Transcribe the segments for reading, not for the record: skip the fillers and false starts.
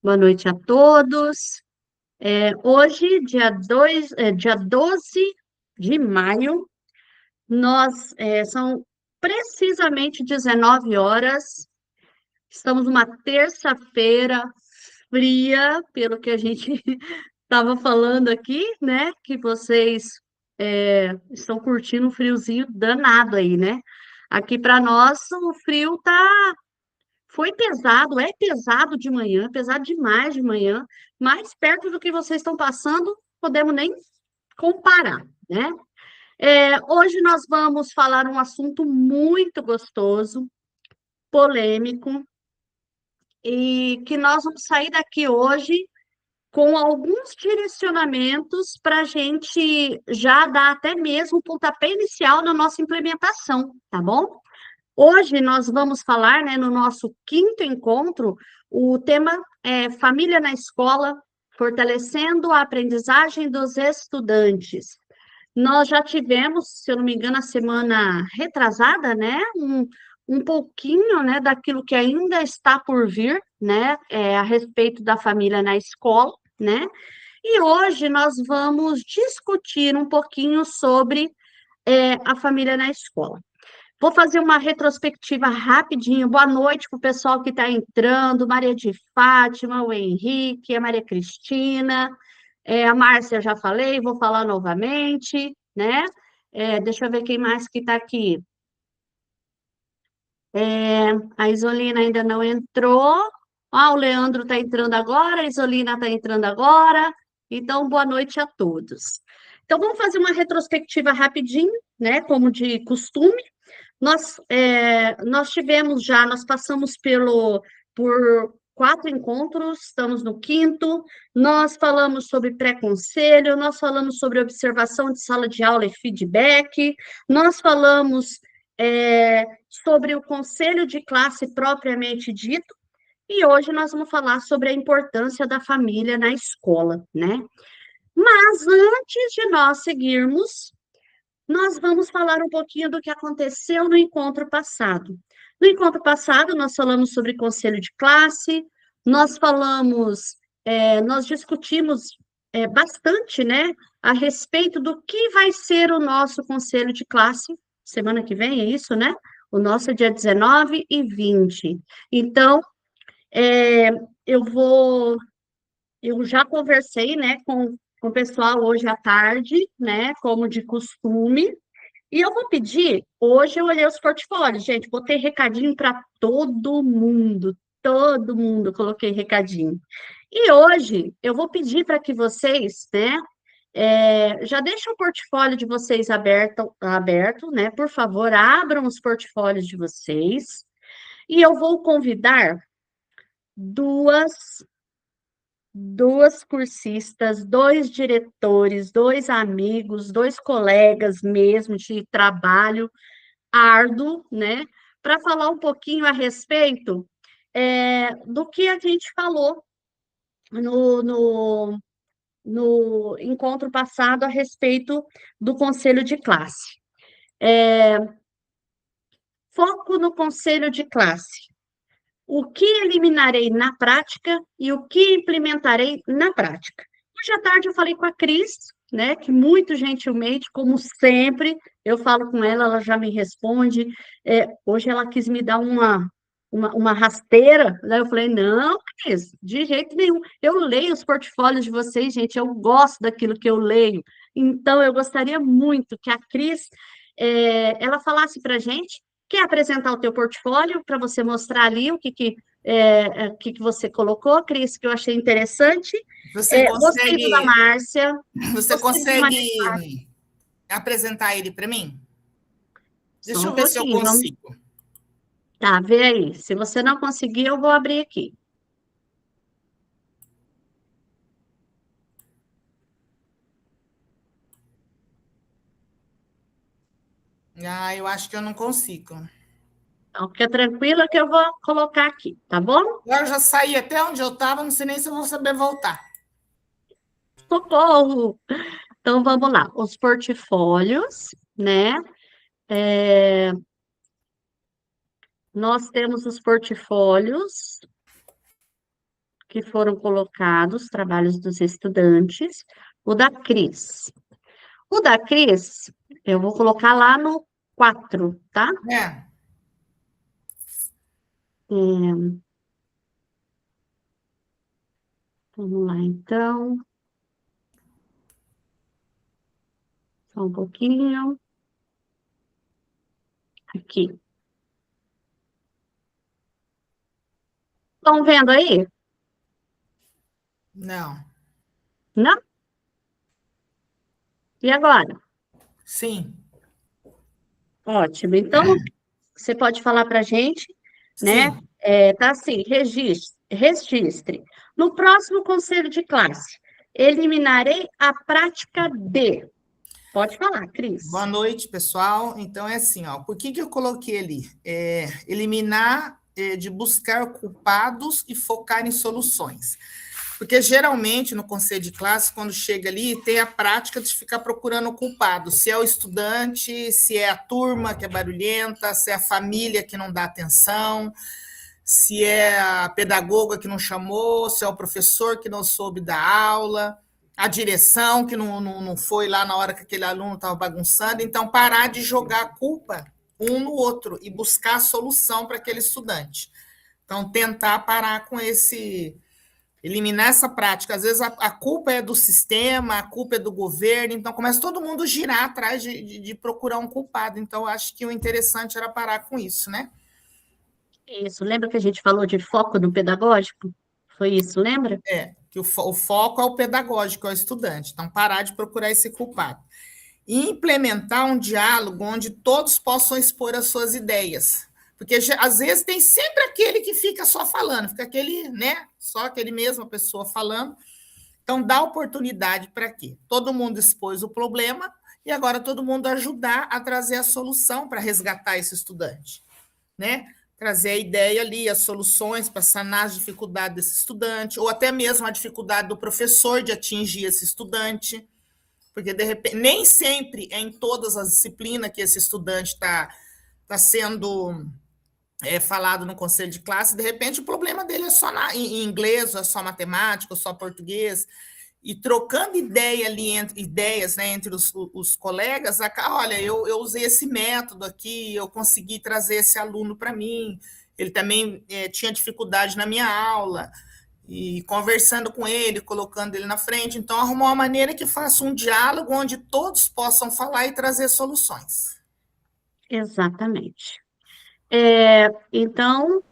Boa noite a todos. Hoje, dia 12 de maio, são precisamente 19 horas. Estamos numa terça-feira fria, pelo que a gente estava falando aqui, né? Que vocês estão curtindo um friozinho danado aí, né? Aqui para nós, o frio foi pesado, é pesado de manhã, pesado demais de manhã, mas perto do que vocês estão passando, podemos nem comparar, né? Hoje nós vamos falar um assunto muito gostoso, polêmico, e que nós vamos sair daqui hoje com alguns direcionamentos para a gente já dar até mesmo o pontapé inicial na nossa implementação, tá bom? Hoje nós vamos falar, né, no nosso quinto encontro, o tema é Família na Escola, fortalecendo a aprendizagem dos estudantes. Nós já tivemos, se eu não me engano, a semana retrasada, né, um pouquinho, né, daquilo que ainda está por vir, né, a respeito da família na escola, né, e hoje nós vamos discutir um pouquinho sobre a família na escola. Vou fazer uma retrospectiva rapidinho. Boa noite para o pessoal que está entrando, Maria de Fátima, o Henrique, a Maria Cristina, a Márcia já falei, vou falar novamente, né? Deixa eu ver quem mais que está aqui. A Isolina ainda não entrou. Ah, o Leandro está entrando agora, a Isolina está entrando agora. Então, boa noite a todos. Então, vamos fazer uma retrospectiva rapidinho, né? Como de costume. Nós passamos por 4 encontros, estamos no quinto, nós falamos sobre pré-conselho, nós falamos sobre observação de sala de aula e feedback, nós falamos sobre o conselho de classe propriamente dito, e hoje nós vamos falar sobre a importância da família na escola, né? Mas antes de nós seguirmos, nós vamos falar um pouquinho do que aconteceu no encontro passado. No encontro passado, nós falamos sobre conselho de classe, nós discutimos bastante, né, a respeito do que vai ser o nosso conselho de classe, semana que vem, é isso, né? O nosso é dia 19 e 20. Então, é, eu vou eu já conversei, né, com o pessoal hoje à tarde, né, como de costume, e eu vou pedir, hoje eu olhei os portfólios, gente, botei recadinho para todo mundo coloquei recadinho. E hoje eu vou pedir para que vocês, né, já deixem o portfólio de vocês aberto, né, por favor, abram os portfólios de vocês, e eu vou convidar duas duas cursistas, dois diretores, dois amigos, dois colegas mesmo de trabalho árduo, né, para falar um pouquinho a respeito do que a gente falou no, no, no encontro passado a respeito do conselho de classe. Foco no conselho de classe. O que eliminarei na prática e o que implementarei na prática. Hoje à tarde eu falei com a Cris, né, que muito gentilmente, como sempre, eu falo com ela, ela já me responde. Hoje ela quis me dar uma rasteira, daí eu falei, não, Cris, de jeito nenhum. Eu leio os portfólios de vocês, gente, eu gosto daquilo que eu leio. Então, eu gostaria muito que a Cris, ela falasse para a gente. Quer apresentar o teu portfólio para você mostrar ali o que você colocou, Cris, que eu achei interessante. Você Gostei do da consegue, Márcia, você gostei do Maria. consegue apresentar ele para mim? Só Deixa um eu ver se eu pouquinho, vamos. consigo. Tá, vê aí. Se você não conseguir, eu vou abrir aqui. Ah, eu acho que eu não consigo. Então, fica tranquila que eu vou colocar aqui, tá bom? Agora eu já saí até onde eu estava, não sei nem se eu vou saber voltar. Socorro! Então, vamos lá. Os portfólios, né? É, Nós temos os portfólios que foram colocados, trabalhos dos estudantes, o da Cris. O da Cris, eu vou colocar lá no 4, tá? É, É, vamos lá, então, só um pouquinho. Aqui. Estão vendo aí? não. Não? E agora? Sim, Ótimo. Então, você pode falar para a gente, né? sim. Tá assim, registre. No próximo conselho de classe, eliminarei a prática de. Pode falar, Boa Cris. noite, pessoal. Então é assim, ó. Por que eu coloquei ali? Eliminar de buscar culpados e focar em soluções. Porque geralmente no conselho de classe, quando chega ali, tem a prática de ficar procurando o culpado. Se é o estudante, se é a turma que é barulhenta, se é a família que não dá atenção, se é a pedagoga que não chamou, se é o professor que não soube dar aula, a direção que não foi lá na hora que aquele aluno estava bagunçando. Então, parar de jogar a culpa um no outro e buscar a solução para aquele estudante. Então, tentar parar com esse. Eliminar essa prática. Às vezes a culpa é do sistema, a culpa é do governo, então começa todo mundo a girar atrás de procurar um culpado. Então, acho que o interessante era parar com isso, né? Isso. Lembra que a gente falou de foco no pedagógico? Foi isso, lembra? Que o foco é o pedagógico, é o estudante. Então, parar de procurar esse culpado. E implementar um diálogo onde todos possam expor as suas ideias. Porque às vezes tem sempre aquele que fica só falando, fica aquele, né? Só aquele mesma pessoa falando. Então, dá oportunidade para quê? Todo mundo expôs o problema e agora todo mundo ajudar a trazer a solução para resgatar esse estudante, né? Trazer a ideia ali, as soluções para sanar as dificuldades desse estudante, ou até mesmo a dificuldade do professor de atingir esse estudante, porque de repente nem sempre é em todas as disciplinas que esse estudante tá sendo falado no conselho de classe, de repente o problema dele é só em inglês, ou é só matemática, ou só português, e trocando ideia ali ideias, né, entre os colegas, olha, eu usei esse método aqui, eu consegui trazer esse aluno para mim, ele também tinha dificuldade na minha aula, e conversando com ele, colocando ele na frente, então arrumar uma maneira que faça um diálogo onde todos possam falar e trazer soluções. Exatamente. Então,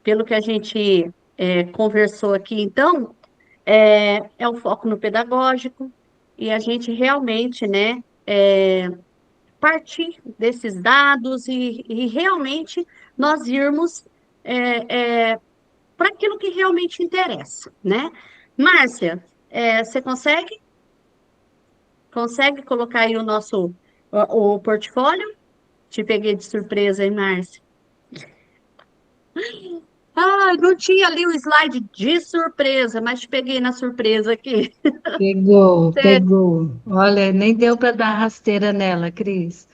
pelo que a gente conversou aqui, então, é o foco no pedagógico e a gente realmente, né, partir desses dados e realmente nós irmos para aquilo que realmente interessa, né? Márcia, você consegue colocar aí o portfólio? Te peguei de surpresa, hein, Márcia? Ah, não tinha ali o slide de surpresa, mas te peguei na surpresa aqui. Pegou, Você pegou. Olha, nem deu para dar rasteira nela, Cris.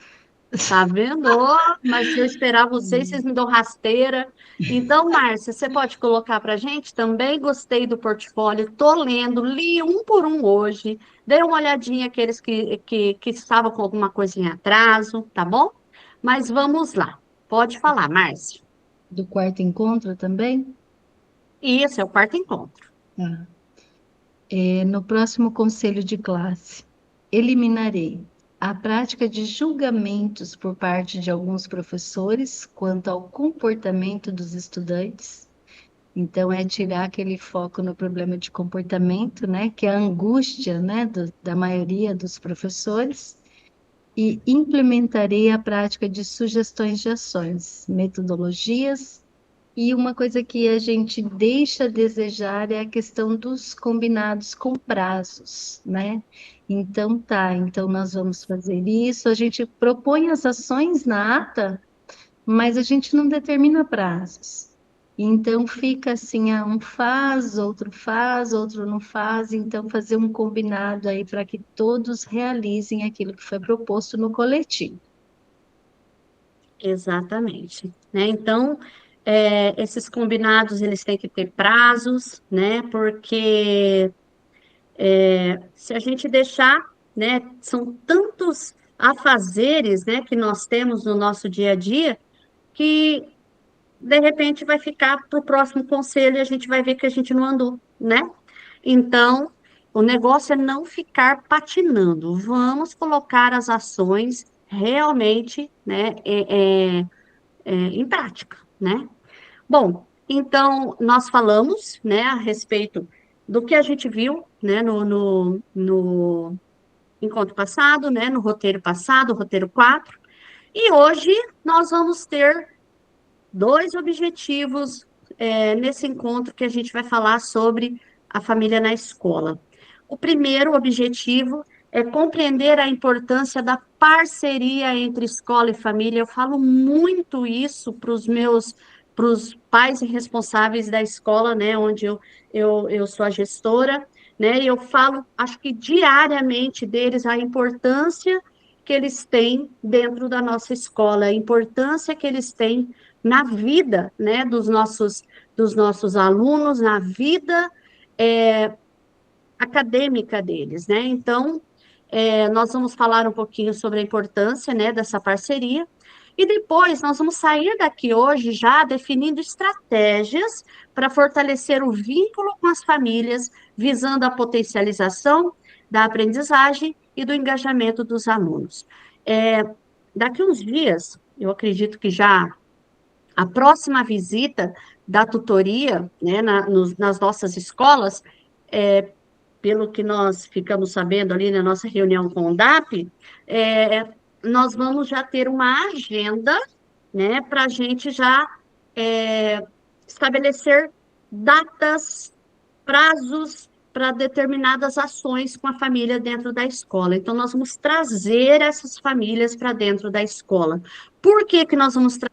tá vendo? Ó, mas se eu esperar vocês, vocês me dão rasteira. Então, Márcia, você pode colocar para gente? Também gostei do portfólio, tô lendo, li um por um hoje, dei uma olhadinha aqueles que estavam com alguma coisa em atraso, tá bom? Mas vamos lá. Pode falar, Márcia. Do quarto encontro também? E esse é o quarto encontro. Tá. No próximo conselho de classe, eliminarei a prática de julgamentos por parte de alguns professores quanto ao comportamento dos estudantes. Então, é tirar aquele foco no problema de comportamento, né, que é a angústia, né, da maioria dos professores, e implementarei a prática de sugestões de ações, metodologias, e uma coisa que a gente deixa a desejar é a questão dos combinados com prazos, né? Então tá, então nós vamos fazer isso, a gente propõe as ações na ata, mas a gente não determina prazos. Então fica assim, faz, outro não faz, então fazer um combinado aí para que todos realizem aquilo que foi proposto no coletivo. Exatamente, né? Então, esses combinados, eles têm que ter prazos, né? Porque se a gente deixar, né, são tantos afazeres, né, que nós temos no nosso dia a dia, que de repente vai ficar para o próximo conselho e a gente vai ver que a gente não andou, né? Então, o negócio é não ficar patinando. Vamos colocar as ações realmente, né, em prática, né? Bom, então nós falamos, né, a respeito do que a gente viu, né, no encontro passado, né, no roteiro passado, roteiro 4. E hoje nós vamos ter dois objetivos, nesse encontro que a gente vai falar sobre a família na escola. O primeiro objetivo é compreender a importância da parceria entre escola e família. Eu falo muito isso para os pais e responsáveis da escola, né, onde eu sou a gestora, né, e eu falo, acho que diariamente deles, a importância que eles têm dentro da nossa escola, a importância que eles têm na vida, né, dos nossos alunos, na vida acadêmica deles, né? Então, nós vamos falar um pouquinho sobre a importância, né, dessa parceria, e depois nós vamos sair daqui hoje já definindo estratégias para fortalecer o vínculo com as famílias, visando a potencialização da aprendizagem e do engajamento dos alunos. Daqui uns dias, eu acredito que já a próxima visita da tutoria, né, nas nossas escolas, pelo que nós ficamos sabendo ali na nossa reunião com o DAP, é, nós vamos já ter uma agenda, né, para a gente já estabelecer datas, prazos para determinadas ações com a família dentro da escola. Então, nós vamos trazer essas famílias para dentro da escola. Por que que nós vamos trazer?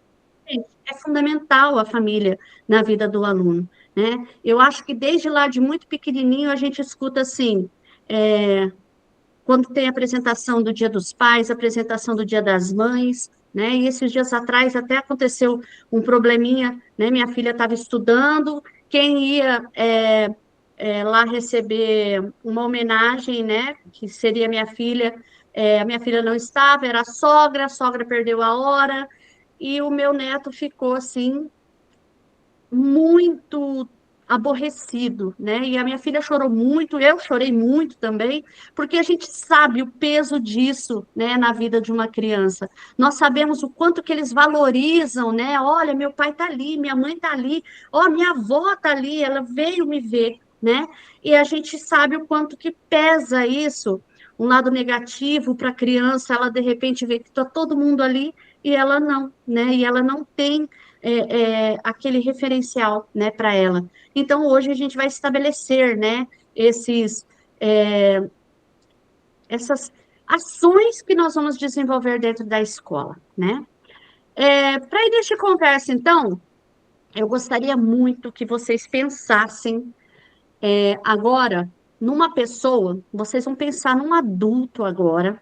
É fundamental a família na vida do aluno, né? Eu acho que desde lá de muito pequenininho a gente escuta assim, quando tem apresentação do Dia dos Pais, apresentação do Dia das Mães, né? E esses dias atrás até aconteceu um probleminha, né? Minha filha estava estudando, quem ia lá receber uma homenagem, né? Que seria a minha filha não estava, era a sogra perdeu a hora, e o meu neto ficou assim muito aborrecido, né? E a minha filha chorou muito, eu chorei muito também, porque a gente sabe o peso disso, né, na vida de uma criança. Nós sabemos o quanto que eles valorizam, né? Olha, meu pai tá ali, minha mãe tá ali, ó, minha avó tá ali, ela veio me ver, né? E a gente sabe o quanto que pesa isso, um lado negativo para a criança, ela de repente vê que está todo mundo ali e ela não, né? E ela não tem aquele referencial, né, para ela. Então, hoje a gente vai estabelecer, né, essas ações que nós vamos desenvolver dentro da escola, né? Para início de conversa, então, eu gostaria muito que vocês pensassem agora numa pessoa, vocês vão pensar num adulto agora,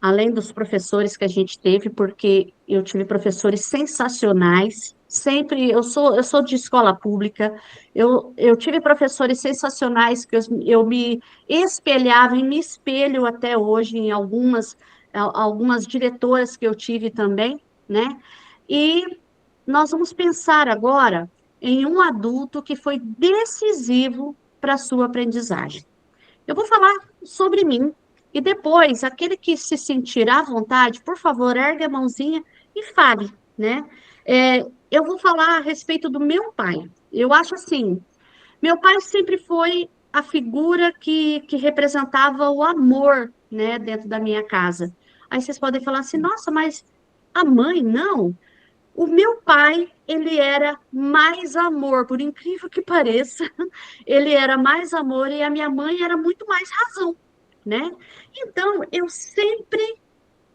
além dos professores que a gente teve, porque eu tive professores sensacionais. Sempre, eu sou de escola pública, eu tive professores sensacionais que eu me espelhava e me espelho até hoje em algumas diretoras que eu tive também, né? E nós vamos pensar agora em um adulto que foi decisivo para a sua aprendizagem. Eu vou falar sobre mim. E depois, aquele que se sentir à vontade, por favor, ergue a mãozinha e fale, né? Eu vou falar a respeito do meu pai. Eu acho assim, meu pai sempre foi a figura que representava o amor, né, dentro da minha casa. Aí vocês podem falar assim, nossa, mas a mãe, não. O meu pai, ele era mais amor, por incrível que pareça, ele era mais amor e a minha mãe era muito mais razão, né? Então, eu sempre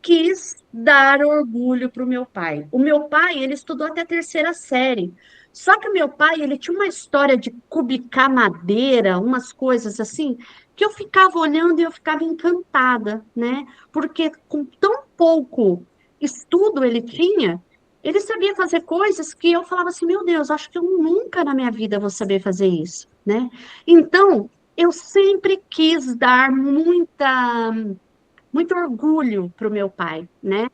quis dar orgulho para o meu pai. O meu pai, ele estudou até a terceira série. Só que o meu pai, ele tinha uma história de cubicar madeira, umas coisas assim, que eu ficava olhando e eu ficava encantada, né? Porque com tão pouco estudo ele tinha, Ele sabia fazer coisas que eu falava assim, meu Deus, acho que eu nunca na minha vida vou saber fazer isso, né? Então, eu sempre quis dar muito orgulho para o meu pai, né?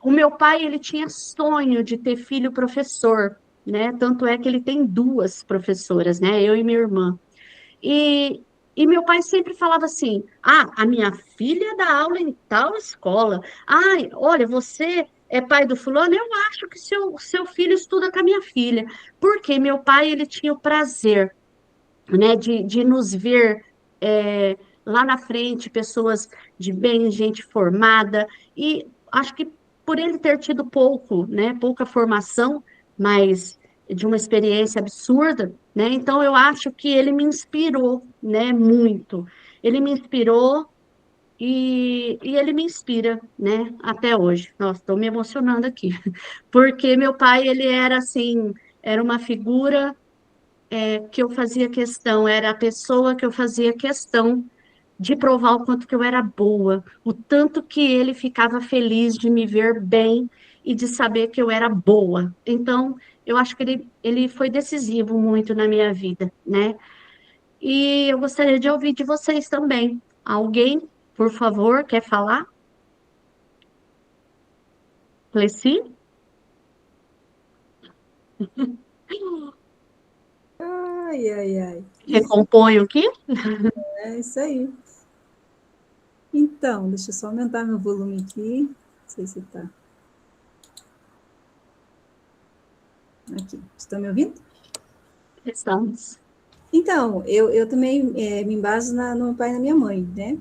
O meu pai, ele tinha sonho de ter filho professor, né? Tanto é que ele tem duas professoras, né? Eu e minha irmã. E, e meu pai sempre falava assim: ah, a minha filha dá aula em tal escola. Ai, olha, você é pai do fulano, eu acho que seu filho estuda com a minha filha. Porque meu pai, ele tinha o prazer, né, de nos ver lá na frente, pessoas de bem, gente formada, e acho que por ele ter tido pouco, né, pouca formação, mas de uma experiência absurda, né, então eu acho que ele me inspirou, né, muito. Ele me inspirou e ele me inspira, né, até hoje. Nossa, estou me emocionando aqui, porque meu pai, ele era assim, era uma figura que eu fazia questão, era a pessoa que eu fazia questão de provar o quanto que eu era boa, o tanto que ele ficava feliz de me ver bem e de saber que eu era boa. Então, eu acho que ele foi decisivo muito na minha vida, né? E eu gostaria de ouvir de vocês também. Alguém, por favor, quer falar? Cleci? Ai, ai, ai. Recomponho aqui? É isso aí. Então, deixa eu só aumentar meu volume aqui. Não sei se tá. Aqui. Estão me ouvindo? Estamos. Então, eu também me embaso no meu pai e na minha mãe, né?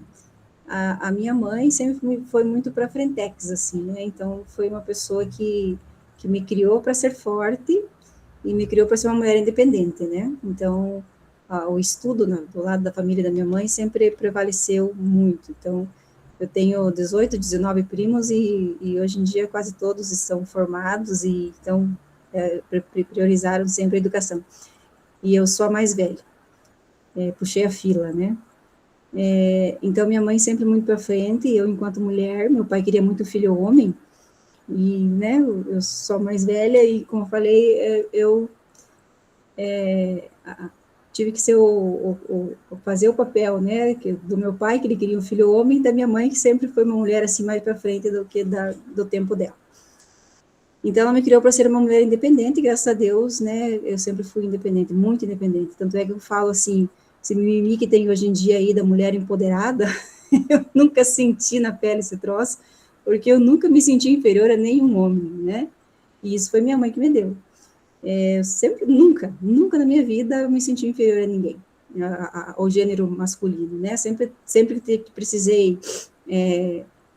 A minha mãe sempre foi muito para frentex, assim, né? Então, foi uma pessoa que me criou para ser forte e me criou para ser uma mulher independente, né? Então, o estudo do lado da família da minha mãe sempre prevaleceu muito. Então, eu tenho 18, 19 primos e hoje em dia quase todos estão formados e então priorizaram sempre a educação. E eu sou a mais velha, puxei a fila, né? Então, minha mãe sempre muito para frente, eu enquanto mulher, meu pai queria muito filho homem, e, né, eu sou a mais velha e, como eu falei, eu tive que ser fazer o papel, né, do meu pai, que ele queria um filho homem, e da minha mãe, que sempre foi uma mulher, assim, mais para frente do que do tempo dela. Então, ela me criou para ser uma mulher independente, e graças a Deus, né, eu sempre fui independente, muito independente, tanto é que eu falo, assim, esse mimimi que tem hoje em dia aí da mulher empoderada, eu nunca senti na pele esse troço, porque eu nunca me senti inferior a nenhum homem, né, e isso foi minha mãe que me deu. Eu sempre, nunca na minha vida eu me senti inferior a ninguém, ao gênero masculino, né? Sempre que precisei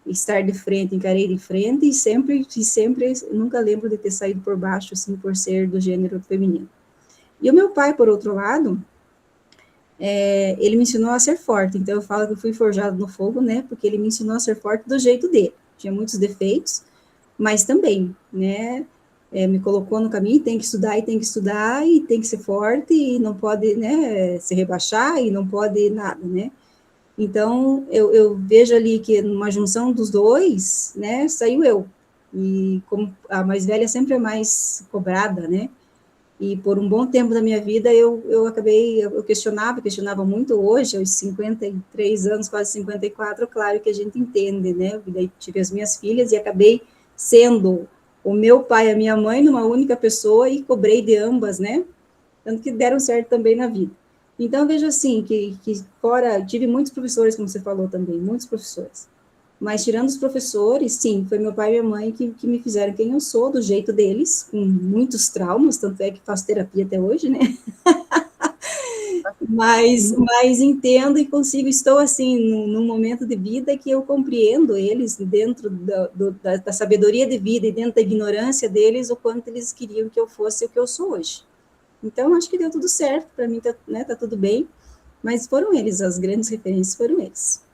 estar de frente, encarei de frente e sempre, nunca lembro de ter saído por baixo, assim, por ser do gênero feminino. E o meu pai, por outro lado, ele me ensinou a ser forte, então eu falo que eu fui forjado no fogo, né? Porque ele me ensinou a ser forte do jeito dele. Tinha muitos defeitos, mas também, né? Me colocou no caminho, tem que estudar e tem que ser forte e não pode, né, se rebaixar e não pode nada, né? Então, eu vejo ali que numa junção dos dois, né, saiu eu. E como a mais velha sempre é mais cobrada, né? E por um bom tempo da minha vida, eu acabei, eu questionava muito hoje, aos 53 anos, quase 54, claro que a gente entende, né? E daí tive as minhas filhas e acabei sendo o meu pai e a minha mãe numa única pessoa e cobrei de ambas, né? Tanto que deram certo também na vida. Então, eu vejo assim, que fora, tive muitos professores, como você falou também, muitos professores. Mas tirando os professores, sim, foi meu pai e minha mãe que me fizeram quem eu sou, do jeito deles, com muitos traumas, tanto é que faço terapia até hoje, né? Mas entendo e consigo, estou assim, num momento de vida que eu compreendo eles dentro da sabedoria de vida e dentro da ignorância deles, o quanto eles queriam que eu fosse o que eu sou hoje. Então, acho que deu tudo certo, para mim tá, né, tá tudo bem, mas foram eles, as grandes referências foram eles.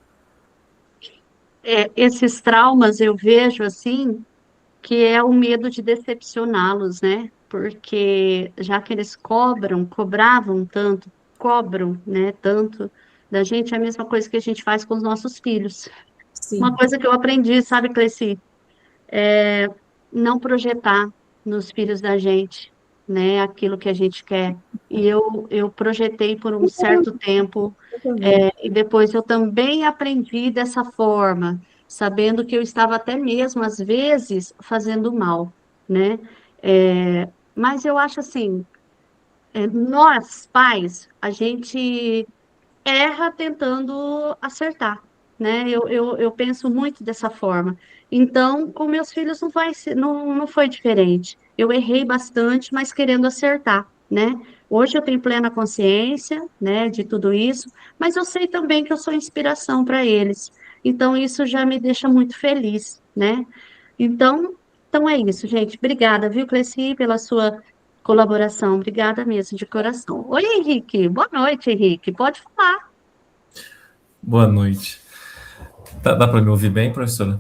Esses traumas eu vejo assim, que é o medo de decepcioná-los, né? Porque já que eles cobravam tanto, cobram, né, tanto da gente, é a mesma coisa que a gente faz com os nossos filhos. Uma Sim, coisa que eu aprendi, sabe, Cleci, não projetar. nos filhos da gente, né? Aquilo que a gente quer. E eu projetei por um certo tempo, Eu também. e depois eu também aprendi dessa forma, sabendo que eu estava até mesmo, às vezes, fazendo mal, né? Mas eu acho assim, nós, pais, a gente erra tentando acertar, né? Eu penso muito dessa forma. Então, com meus filhos não foi diferente. Eu errei bastante, mas querendo acertar, né? Hoje eu tenho plena consciência, né, de tudo isso, mas eu sei também que eu sou inspiração para eles. Então, isso já me deixa muito feliz, né? Então, então é isso, gente. Obrigada, viu, Cleci, pela sua colaboração. Obrigada mesmo, de coração. Oi, Henrique. Boa noite, Henrique. Pode falar. Boa noite. Dá para me ouvir bem, professora?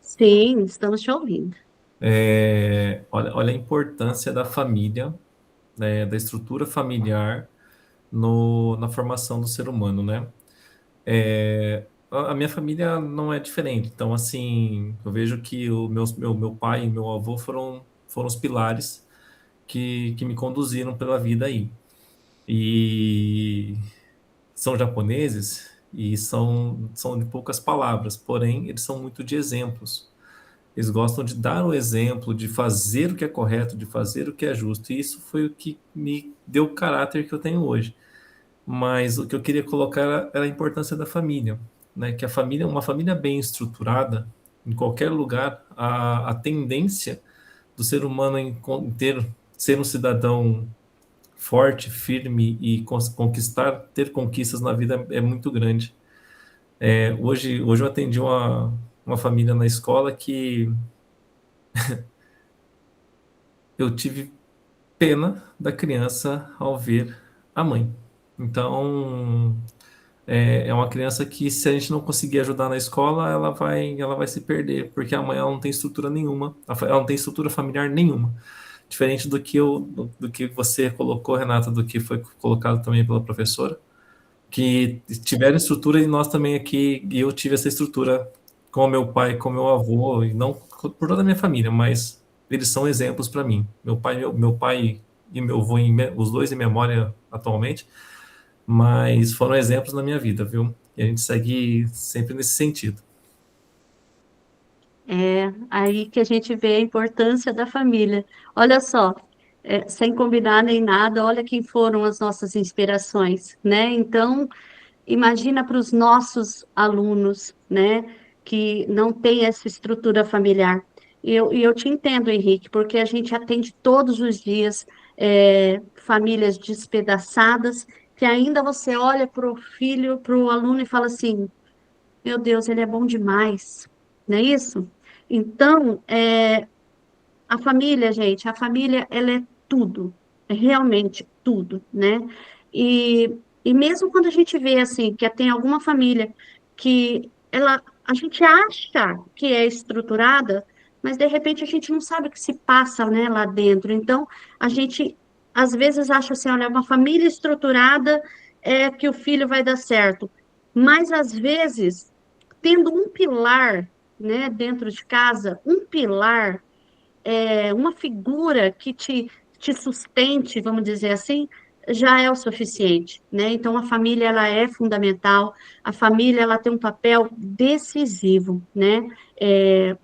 Sim, estamos te ouvindo. Olha a importância da família, né, da estrutura familiar na formação do ser humano, né? A minha família não é diferente. Então, assim, eu vejo que meu pai e meu avô foram os pilares que me conduziram pela vida aí. E são japoneses e são de poucas palavras, porém, eles são muito de exemplos. Eles gostam de dar o exemplo, de fazer o que é correto, de fazer o que é justo. E isso foi o que me deu o caráter que eu tenho hoje. Mas o que eu queria colocar era a importância da família, né? Que a família, uma família bem estruturada, em qualquer lugar, a tendência do ser humano ser um cidadão forte, firme e ter conquistas na vida é muito grande. Hoje eu atendi uma família na escola que eu tive pena da criança ao ver a mãe. Então, é uma criança que, se a gente não conseguir ajudar na escola, ela vai se perder, porque a mãe ela não tem estrutura nenhuma, ela não tem estrutura familiar nenhuma. Diferente do que você colocou, Renata, do que foi colocado também pela professora, que tiveram estrutura e nós também aqui, e eu tive essa estrutura com o meu pai, com o meu avô, e não por toda a minha família, mas eles são exemplos para mim. Meu pai e meu avô, os dois em memória atualmente, mas foram exemplos na minha vida, viu? E a gente segue sempre nesse sentido. É aí que a gente vê a importância da família. Olha só, sem combinar nem nada, olha quem foram as nossas inspirações, né? Então, imagina para os nossos alunos, né, que não têm essa estrutura familiar. E eu te entendo, Henrique, porque a gente atende todos os dias famílias despedaçadas, que ainda você olha para o filho, para o aluno e fala assim: meu Deus, ele é bom demais, não é isso? Então, a família, gente, a família, ela é tudo, é realmente tudo, né? E mesmo quando a gente vê, assim, que tem alguma família que a gente acha que é estruturada, mas de repente a gente não sabe o que se passa, né, lá dentro. Então, a gente, às vezes, acha assim, olha, uma família estruturada é que o filho vai dar certo. Mas, às vezes, tendo um pilar, né, dentro de casa, um pilar uma figura que te sustente, vamos dizer assim, já é o suficiente, né? Então, a família, ela é fundamental, a família, ela tem um papel decisivo, né? É,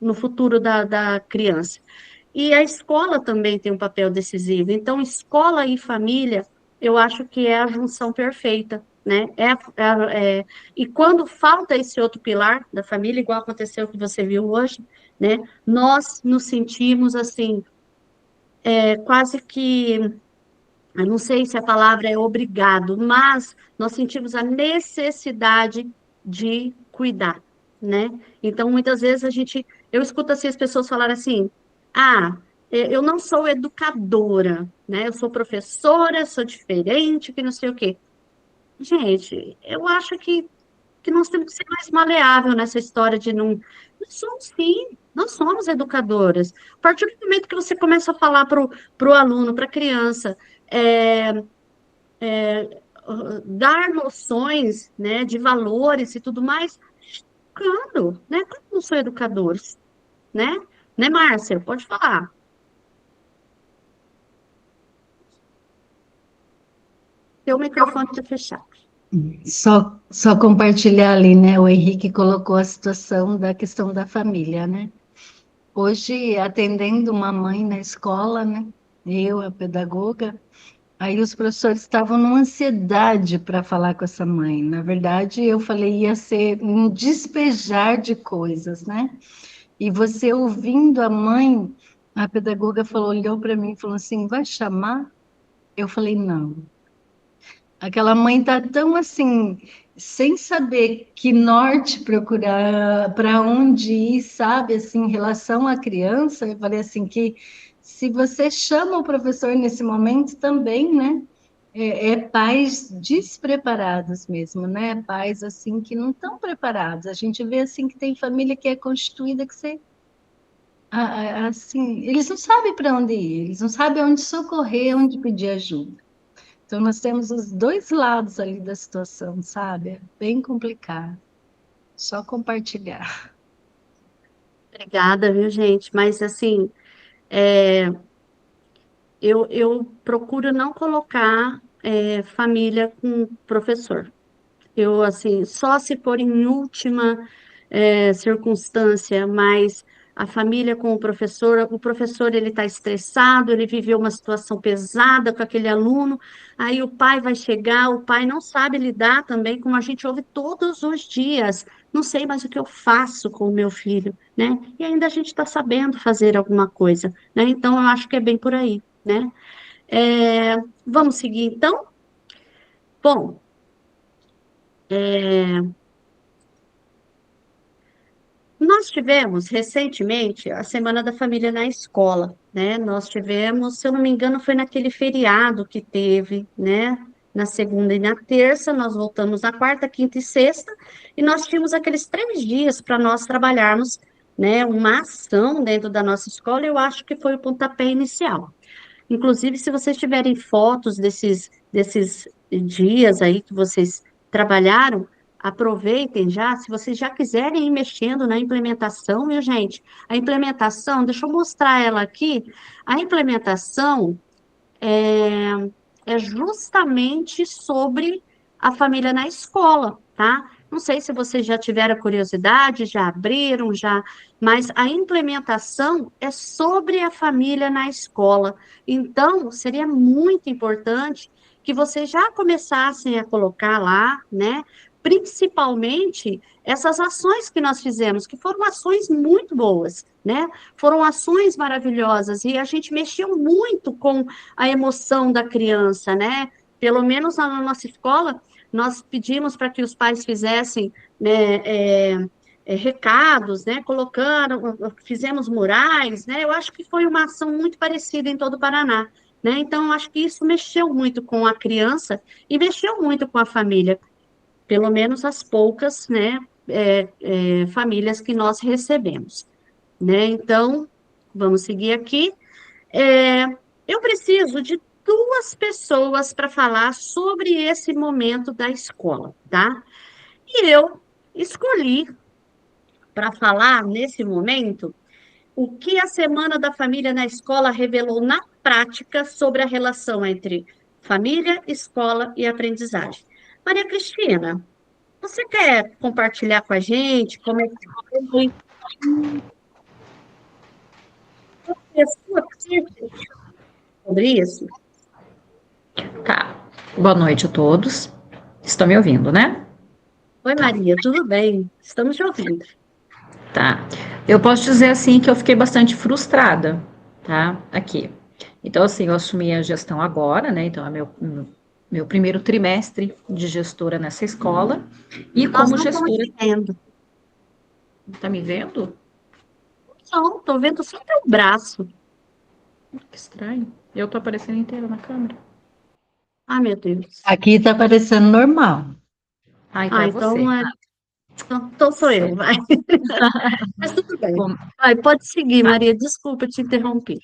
no futuro da criança. E a escola também tem um papel decisivo. Então, escola e família, eu acho que é a junção perfeita, né? E quando falta esse outro pilar da família, igual aconteceu que você viu hoje, né? Nós nos sentimos assim, quase que, eu não sei se a palavra é obrigado, mas nós sentimos a necessidade de cuidar, né? Então, muitas vezes eu escuto assim as pessoas falarem assim: ah, eu não sou educadora, né? Eu sou professora, sou diferente, que não sei o quê. Gente, eu acho que nós temos que ser mais maleável nessa história de não. Nós somos, sim, nós somos educadoras. A partir do momento que você começa a falar para o aluno, para a criança, é, dar noções, né, de valores e tudo mais, claro, né? Como não sou educadores, né? Né, Márcia? Pode falar. Teu microfone está fechado. Só compartilhar ali, né? O Henrique colocou a situação da questão da família, né? Hoje, atendendo uma mãe na escola, né? Eu, a pedagoga, aí os professores estavam numa ansiedade para falar com essa mãe. Na verdade, eu falei, ia ser um despejar de coisas, né? E você ouvindo a mãe, a pedagoga falou, olhou para mim e falou assim, vai chamar? Eu falei, não. Aquela mãe tá tão assim, sem saber que norte procurar, para onde ir, sabe, assim, em relação à criança, eu falei assim que se você chama o professor nesse momento também, né, é pais despreparados mesmo, né, pais assim que não estão preparados. A gente vê assim que tem família que é constituída que você assim, eles não sabem para onde ir, eles não sabem onde socorrer, onde pedir ajuda. Então, nós temos os dois lados ali da situação, sabe? É bem complicado. Só compartilhar. Obrigada, viu, gente? Mas, assim, é, eu procuro não colocar família com professor. Eu, assim, só se for em última circunstância, mas a família com o professor ele está estressado, ele viveu uma situação pesada com aquele aluno, aí o pai vai chegar, o pai não sabe lidar também, como a gente ouve todos os dias, não sei mais o que eu faço com o meu filho, né? E ainda a gente está sabendo fazer alguma coisa, né? Então, eu acho que é bem por aí, né? É, vamos seguir, então? Bom, nós tivemos recentemente a Semana da Família na escola, né? Nós tivemos, se eu não me engano, foi naquele feriado que teve, né? Na segunda e na terça, nós voltamos na quarta, quinta e sexta, e nós tínhamos aqueles 3 dias para nós trabalharmos, né? Uma ação dentro da nossa escola, eu acho que foi o pontapé inicial. Inclusive, se vocês tiverem fotos desses dias aí que vocês trabalharam, aproveitem já, se vocês já quiserem ir mexendo na implementação, viu, gente? A implementação, deixa eu mostrar ela aqui. A implementação é justamente sobre a família na escola, tá? Não sei se vocês já tiveram curiosidade, já abriram, já, mas a implementação é sobre a família na escola. Então, seria muito importante que vocês já começassem a colocar lá, né? Principalmente essas ações que nós fizemos, que foram ações muito boas, né? Foram ações maravilhosas e a gente mexeu muito com a emoção da criança, né? Pelo menos na nossa escola, nós pedimos para que os pais fizessem, né, recados, né? Colocando, fizemos murais, né? Eu acho que foi uma ação muito parecida em todo o Paraná, né? Então, eu acho que isso mexeu muito com a criança e mexeu muito com a família, pelo menos as poucas, né? Famílias que nós recebemos, né? Então, vamos seguir aqui. É, eu preciso de 2 pessoas para falar sobre esse momento da escola, tá? E eu escolhi para falar nesse momento o que a Semana da Família na escola revelou na prática sobre a relação entre família, escola e aprendizagem. Maria Cristina, você quer compartilhar com a gente como é que foi a sua parte sobre isso? Tá. Boa noite a todos. Estão me ouvindo, né? Oi, Maria, tudo bem? Estamos te ouvindo. Tá. Eu posso dizer assim que eu fiquei bastante frustrada, tá? Aqui. Então, assim, eu assumi a gestão agora, né? Então, é meu primeiro trimestre de gestora nessa escola. E Nós como não estamos gestora. te vendo. Tá me vendo? Não, estou vendo só teu braço. Que estranho. Eu tô aparecendo inteira na câmera. Ah, meu Deus. Aqui está parecendo normal. Ah, então Ah, é você. então sou eu, Certo. vai. Mas tudo bem. Bom, Vai, pode seguir, tá. Maria. Desculpa te interromper.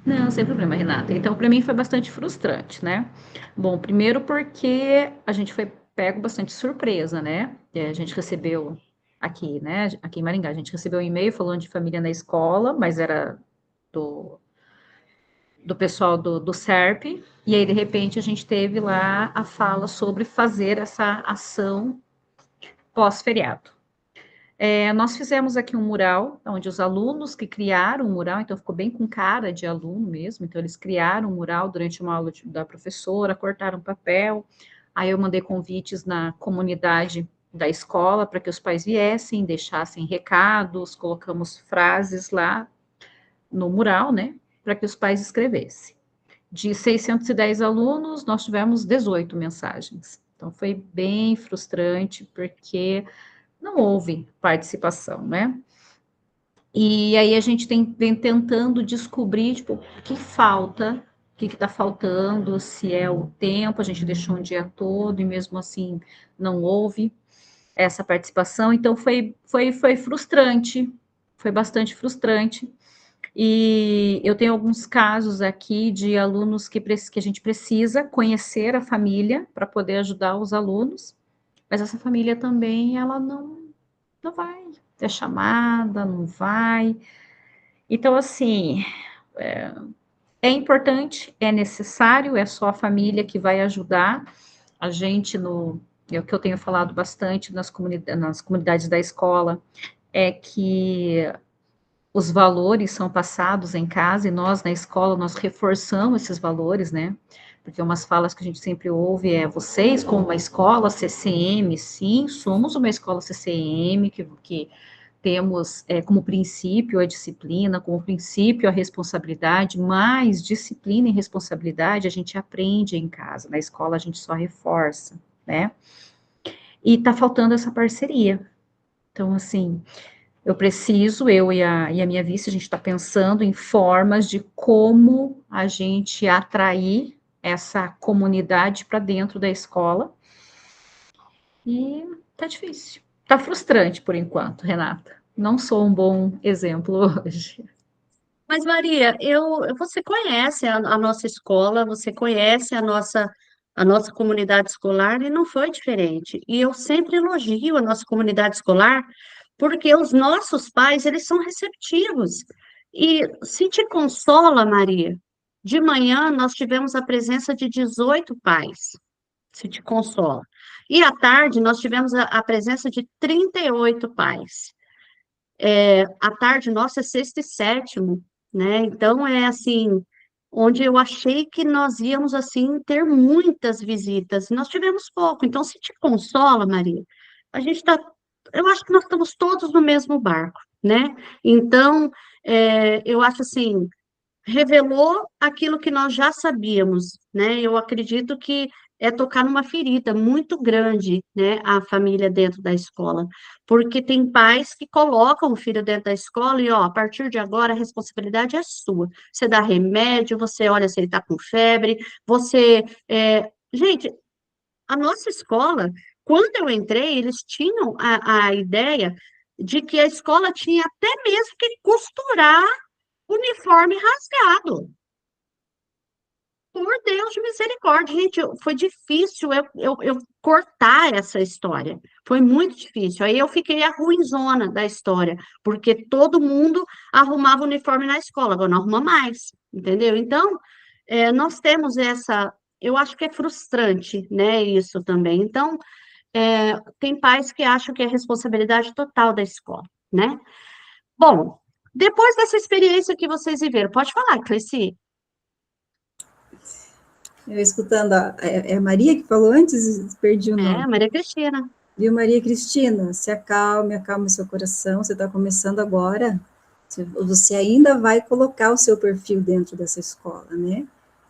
Não, sem problema, Renata. Então, para mim foi bastante frustrante, né? Bom, primeiro porque a gente foi pego bastante surpresa, né? A gente recebeu aqui, né? Aqui em Maringá, a gente recebeu um e-mail falando de família na escola, mas era do pessoal do SERP, e aí, de repente, a gente teve lá a fala sobre fazer essa ação pós-feriado. Nós fizemos aqui um mural, onde os alunos que criaram o mural, então ficou bem com cara de aluno mesmo, então eles criaram um mural durante uma aula da professora, cortaram papel, aí eu mandei convites na comunidade da escola para que os pais viessem, deixassem recados, colocamos frases lá no mural, né, para que os pais escrevessem. De 610 alunos, nós tivemos 18 mensagens. Então, foi bem frustrante, porque não houve participação, né? E aí a gente vem tentando descobrir, tipo, o que falta, o que está faltando, se é o tempo, a gente deixou um dia todo e mesmo assim não houve essa participação. Então, foi frustrante, foi bastante frustrante. E eu tenho alguns casos aqui de alunos que a gente precisa conhecer a família para poder ajudar os alunos, mas essa família também, ela não vai, é chamada, não vai. Então, assim, é importante, é necessário, é só a família que vai ajudar a gente é o que eu tenho falado bastante nas comunidades da escola, é que os valores são passados em casa e nós, na escola, nós reforçamos esses valores, né? Porque umas falas que a gente sempre ouve vocês, como uma escola CCM, sim, somos uma escola CCM, que temos como princípio a disciplina, como princípio a responsabilidade, mas disciplina e responsabilidade a gente aprende em casa, na escola a gente só reforça, né? E tá faltando essa parceria. Então, assim, eu e a minha vice, a gente está pensando em formas de como a gente atrair essa comunidade para dentro da escola. E tá difícil. Tá frustrante por enquanto, Renata. Não sou um bom exemplo hoje. Mas, Maria, você conhece a nossa escola, você conhece a nossa comunidade escolar e não foi diferente. E eu sempre elogio a nossa comunidade escolar porque os nossos pais, eles são receptivos. E se te consola, Maria, de manhã nós tivemos a presença de 18 pais, se te consola. E à tarde nós tivemos a presença de 38 pais. À tarde nossa é sexta e sétimo, né? Então é assim, onde eu achei que nós íamos assim ter muitas visitas, nós tivemos pouco. Então, se te consola, Maria, a gente está, eu acho que nós estamos todos no mesmo barco, né? Então, eu acho assim, revelou aquilo que nós já sabíamos, né? Eu acredito que é tocar numa ferida muito grande, né? A família dentro da escola, porque tem pais que colocam o filho dentro da escola e, ó, a partir de agora a responsabilidade é sua. Você dá remédio, você olha se ele está com febre, Gente, a nossa escola, quando eu entrei, eles tinham a ideia de que a escola tinha até mesmo que costurar uniforme rasgado. Por Deus de misericórdia, gente, foi difícil eu cortar essa história. Foi muito difícil. Aí eu fiquei a ruinzona da história, porque todo mundo arrumava uniforme na escola, agora não arruma mais, entendeu? Então, nós temos essa. Eu acho que é frustrante, né? Isso também. Então, tem pais que acham que é responsabilidade total da escola, né? Bom, depois dessa experiência que vocês viveram, pode falar, Cleci. Eu escutando, é a Maria que falou antes, perdi o nome. Maria Cristina. Viu, Maria Cristina? Se acalme, acalme o seu coração, você está começando agora, você ainda vai colocar o seu perfil dentro dessa escola, né?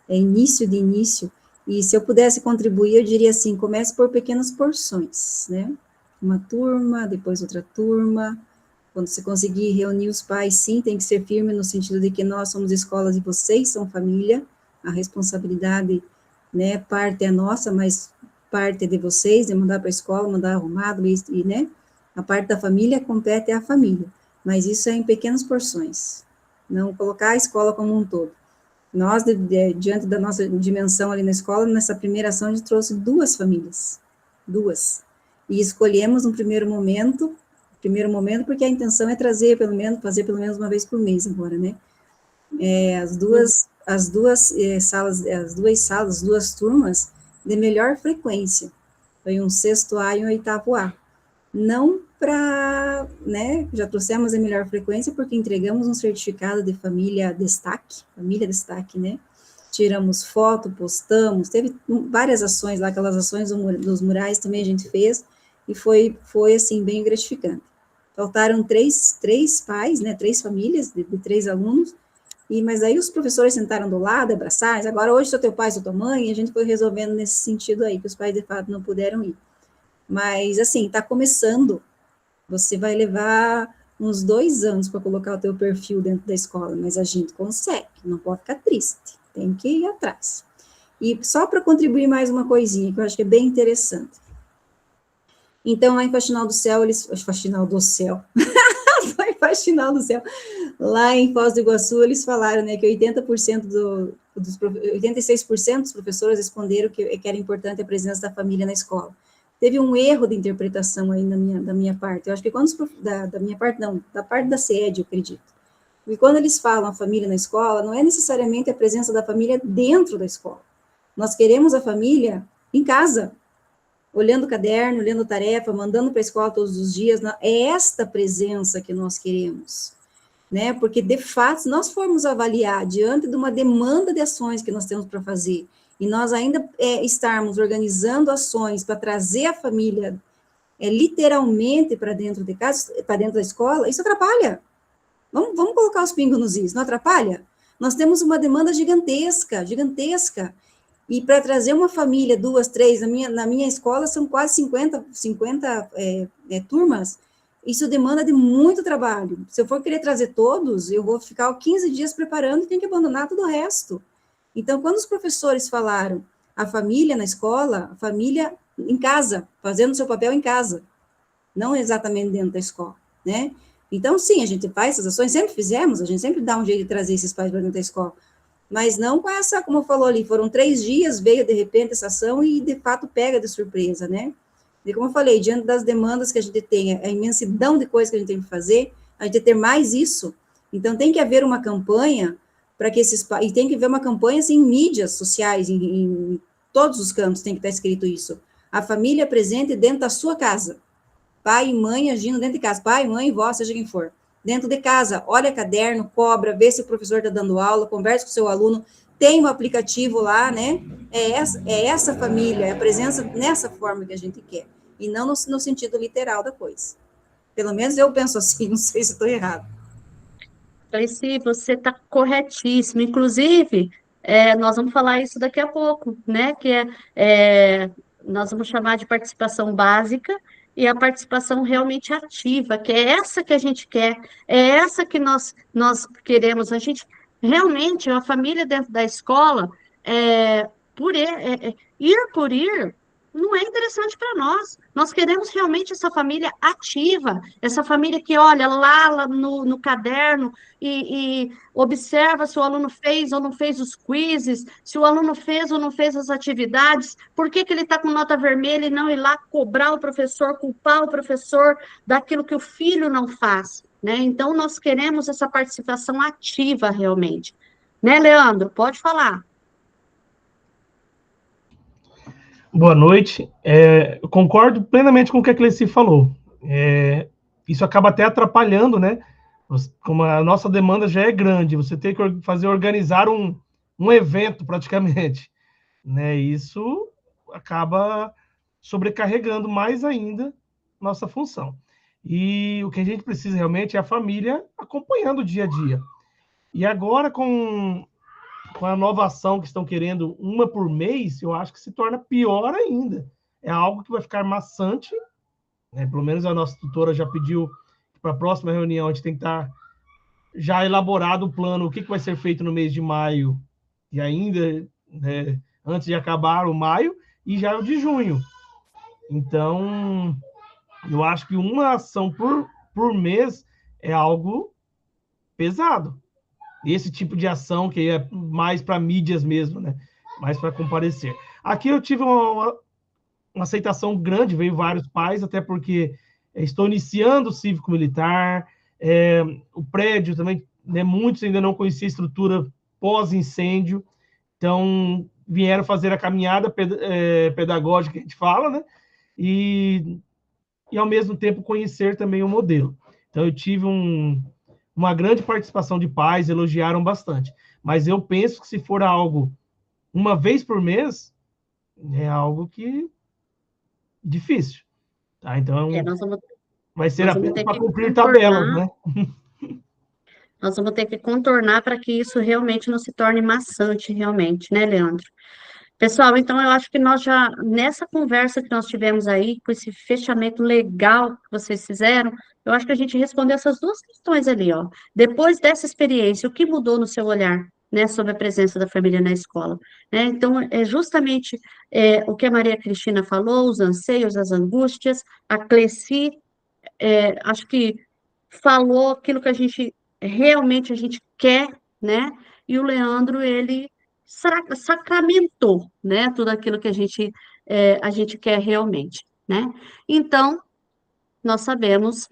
É início de início, e se eu pudesse contribuir, eu diria assim, comece por pequenas porções, né? Uma turma, depois outra turma, quando você conseguir reunir os pais, sim, tem que ser firme no sentido de que nós somos escolas e vocês são família, a responsabilidade, né, parte é nossa, mas parte é de vocês, de mandar para a escola, mandar arrumado, né, a parte da família compete à família, mas isso é em pequenas porções, não colocar a escola como um todo. Nós, diante da nossa dimensão ali na escola, nessa primeira ação, a gente trouxe 2 famílias, 2, e escolhemos no primeiro momento primeiro momento, porque a intenção é fazer pelo menos uma vez por mês agora, né? As duas salas, as duas turmas de melhor frequência. Foi um 6º A e um 8º A. Não para, né, já trouxemos a melhor frequência porque entregamos um certificado de família destaque, né? Tiramos foto, postamos, teve várias ações lá, aquelas ações dos murais também a gente fez, e foi assim, bem gratificante. Faltaram três pais, né, 3 famílias de 3 alunos, mas aí os professores sentaram do lado, abraçaram, agora hoje sou teu pai, sou tua mãe, e a gente foi resolvendo nesse sentido aí, que os pais de fato não puderam ir. Mas, assim, está começando, você vai levar uns 2 anos para colocar o teu perfil dentro da escola, mas a gente consegue, não pode ficar triste, tem que ir atrás. E só para contribuir mais uma coisinha, que eu acho que é bem interessante. Então, lá em Faxinal do Céu, lá em Foz do Iguaçu, eles falaram, né, que 86% dos professores responderam que era importante a presença da família na escola. Teve um erro de interpretação aí da minha parte. Eu acho que da minha parte, não, da parte da SED, eu acredito. E quando eles falam a família na escola, não é necessariamente a presença da família dentro da escola. Nós queremos a família em casa, olhando o caderno, olhando tarefa, mandando para a escola todos os dias. É esta presença que nós queremos, né? Porque, de fato, se nós formos avaliar diante de uma demanda de ações que nós temos para fazer, e nós ainda estarmos organizando ações para trazer a família literalmente para dentro de casa, para dentro da escola, isso atrapalha. Vamos colocar os pingos nos is, não atrapalha? Nós temos uma demanda gigantesca, e para trazer uma família, 2, 3, na minha escola são quase 50 turmas, isso demanda de muito trabalho. Se eu for querer trazer todos, eu vou ficar 15 dias preparando e tenho que abandonar todo o resto. Então, quando os professores falaram a família na escola, a família em casa, fazendo o seu papel em casa, não exatamente dentro da escola, né? Então, sim, a gente faz essas ações, sempre fizemos, a gente sempre dá um jeito de trazer esses pais para dentro da escola, mas não com essa, como falou ali, foram 3 dias, veio de repente essa ação e, de fato, pega de surpresa, né? E como eu falei, diante das demandas que a gente tem, a imensidão de coisas que a gente tem que fazer, a gente ter mais isso, então tem que haver uma campanha para que e tem que haver uma campanha assim, em mídias sociais, em todos os cantos tem que estar escrito isso. A família presente dentro da sua casa. Pai e mãe agindo dentro de casa. Pai, mãe, vó, seja quem for. Dentro de casa, olha caderno, cobra, vê se o professor está dando aula, conversa com o seu aluno, tem um aplicativo lá, né? É essa família, é a presença nessa forma que a gente quer. E não no sentido literal da coisa. Pelo menos eu penso assim, não sei se estou errado. Tracy, você está corretíssimo. Inclusive, nós vamos falar isso daqui a pouco, né? Nós vamos chamar de participação básica e a participação realmente ativa, que é essa que a gente quer, é essa que nós queremos. A gente realmente, a família dentro da escola, ir por ir, não é interessante para nós. Nós queremos realmente essa família ativa, essa família que olha lá no caderno e observa se o aluno fez ou não fez os quizzes, se o aluno fez ou não fez as atividades, por que ele está com nota vermelha e não ir lá cobrar o professor, culpar o professor daquilo que o filho não faz, né? Então, nós queremos essa participação ativa realmente. Né, Leandro? Pode falar. Boa noite. Eu concordo plenamente com o que a Cleci falou. Isso acaba até atrapalhando, né? Como a nossa demanda já é grande, você tem que organizar um evento praticamente, né? Isso acaba sobrecarregando mais ainda nossa função. E o que a gente precisa realmente é a família acompanhando o dia a dia. E agora, com a nova ação que estão querendo, uma por mês, eu acho que se torna pior ainda. É algo que vai ficar maçante, né? Pelo menos a nossa tutora já pediu para a próxima reunião a gente tem que estar já elaborado o plano, o que vai ser feito no mês de maio, e ainda, né, antes de acabar o maio, e já o de junho. Então, eu acho que uma ação por mês é algo pesado. Esse tipo de ação que é mais para mídias mesmo, né? Mais para comparecer. Aqui eu tive uma aceitação grande, veio vários pais, até porque estou iniciando o cívico-militar, o prédio também, né, muitos ainda não conheciam a estrutura pós-incêndio, então vieram fazer a caminhada pedagógica que a gente fala, né, e ao mesmo tempo conhecer também o modelo. Então eu tive uma grande participação de pais, elogiaram bastante, mas eu penso que se for algo uma vez por mês, é algo que difícil, tá? Então Nós vamos, vai ser nós vamos apenas ter para que cumprir tabelas, contornar, né? nós vamos ter que contornar para que isso realmente não se torne maçante, realmente, né, Leandro? Pessoal, então eu acho que nós já, nessa conversa que nós tivemos aí, com esse fechamento legal que vocês fizeram, eu acho que a gente respondeu essas duas questões ali, ó. Depois dessa experiência, o que mudou no seu olhar, né, sobre a presença da família na escola, né? Então, é justamente o que a Maria Cristina falou, os anseios, as angústias, a Cleci, acho que falou aquilo que a gente realmente a gente quer, né? E o Leandro, ele sacramentou, né? Tudo aquilo que a gente quer realmente, né? Então, nós sabemos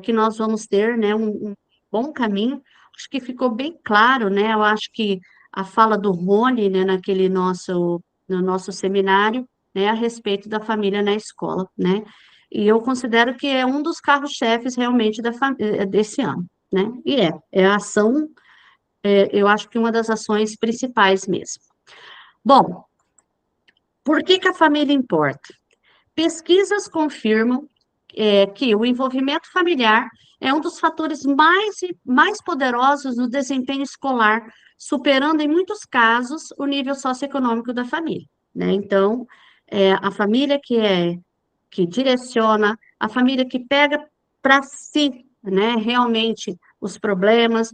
que nós vamos ter, né, um bom caminho. Acho que ficou bem claro, né? Eu acho que a fala do Rony, né, no nosso seminário, né, a respeito da família na escola, né? E eu considero que é um dos carros-chefes realmente desse ano, né? E é a ação, eu acho que uma das ações principais mesmo. Bom, por que que a família importa? Pesquisas confirmam que o envolvimento familiar é um dos fatores mais poderosos no desempenho escolar, superando, em muitos casos, o nível socioeconômico da família, né? Então, a família que direciona, a família que pega para si, né, realmente os problemas,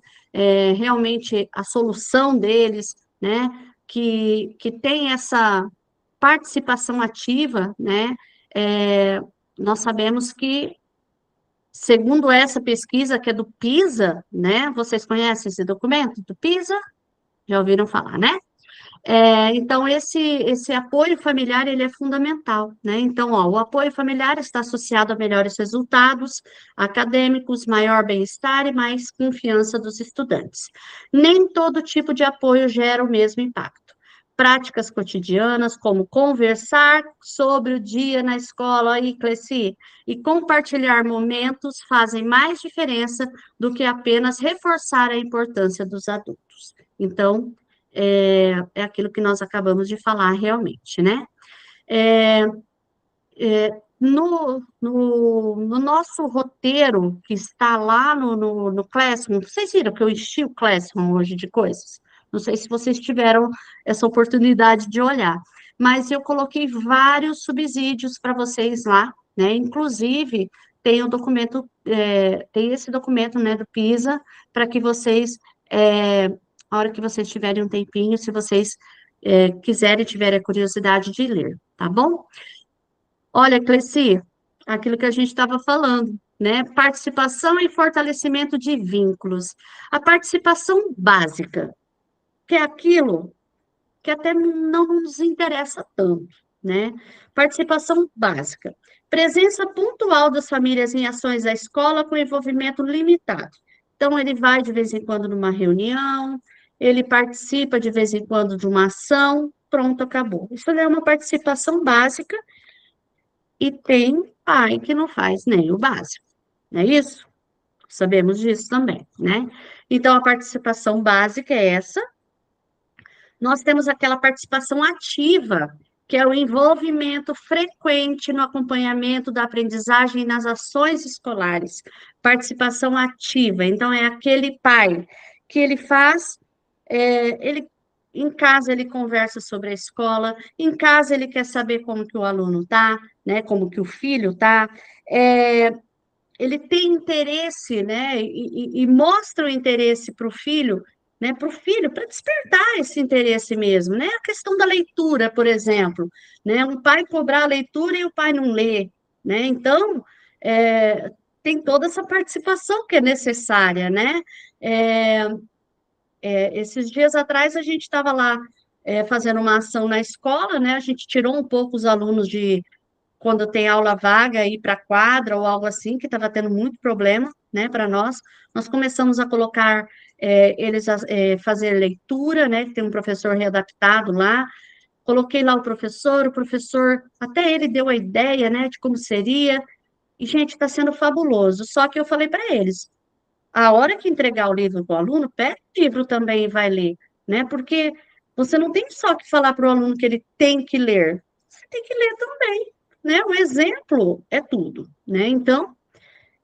realmente a solução deles, né, que tem essa participação ativa, né, nós sabemos que, segundo essa pesquisa, que é do PISA, né, vocês conhecem esse documento do PISA? Já ouviram falar, né? Então, esse apoio familiar, ele é fundamental, né? Então, ó, o apoio familiar está associado a melhores resultados acadêmicos, maior bem-estar e mais confiança dos estudantes. Nem todo tipo de apoio gera o mesmo impacto. Práticas cotidianas, como conversar sobre o dia na escola, aí, Cleci, e compartilhar momentos fazem mais diferença do que apenas reforçar a importância dos adultos. Então, é aquilo que nós acabamos de falar realmente, né? No nosso roteiro, que está lá no Classroom, vocês viram que eu enchi o Classroom hoje de coisas? Não sei se vocês tiveram essa oportunidade de olhar, mas eu coloquei vários subsídios para vocês lá, né? Inclusive, tem o documento, tem esse documento, né, do PISA, para que vocês, a hora que vocês tiverem um tempinho, se vocês quiserem, tiverem a curiosidade de ler, tá bom? Olha, Cleci, aquilo que a gente estava falando, né? Participação e fortalecimento de vínculos. A participação básica, que é aquilo que até não nos interessa tanto, né? Participação básica. Presença pontual das famílias em ações da escola com envolvimento limitado. Então, ele vai de vez em quando numa reunião, ele participa de vez em quando de uma ação, pronto, acabou. Isso é uma participação básica e tem pai que não faz nem o básico, não é isso? Sabemos disso também, né? Então, a participação básica é essa. Nós temos aquela participação ativa, que é o envolvimento frequente no acompanhamento da aprendizagem e nas ações escolares. Participação ativa, então, é aquele pai que ele faz, ele em casa ele conversa sobre a escola, em casa ele quer saber como que o aluno está, né, como que o filho está, ele tem interesse, né, e mostra o interesse para o filho, né, para despertar esse interesse mesmo, né, a questão da leitura, por exemplo, né, um pai cobrar a leitura e o pai não lê, né, então, tem toda essa participação que é necessária, né, esses dias atrás a gente estava lá fazendo uma ação na escola, né, a gente tirou um pouco os alunos quando tem aula vaga, ir para a quadra ou algo assim, que estava tendo muito problema, né, para nós. Nós começamos a colocar eles a fazer leitura, né, que tem um professor readaptado lá. Coloquei lá o professor até ele deu a ideia, né, de como seria. E, gente, está sendo fabuloso. Só que eu falei para eles, a hora que entregar o livro para o aluno, pega o livro também e vai ler, né? Porque você não tem só que falar para o aluno que ele tem que ler, você tem que ler também, né? O exemplo é tudo, né? Então,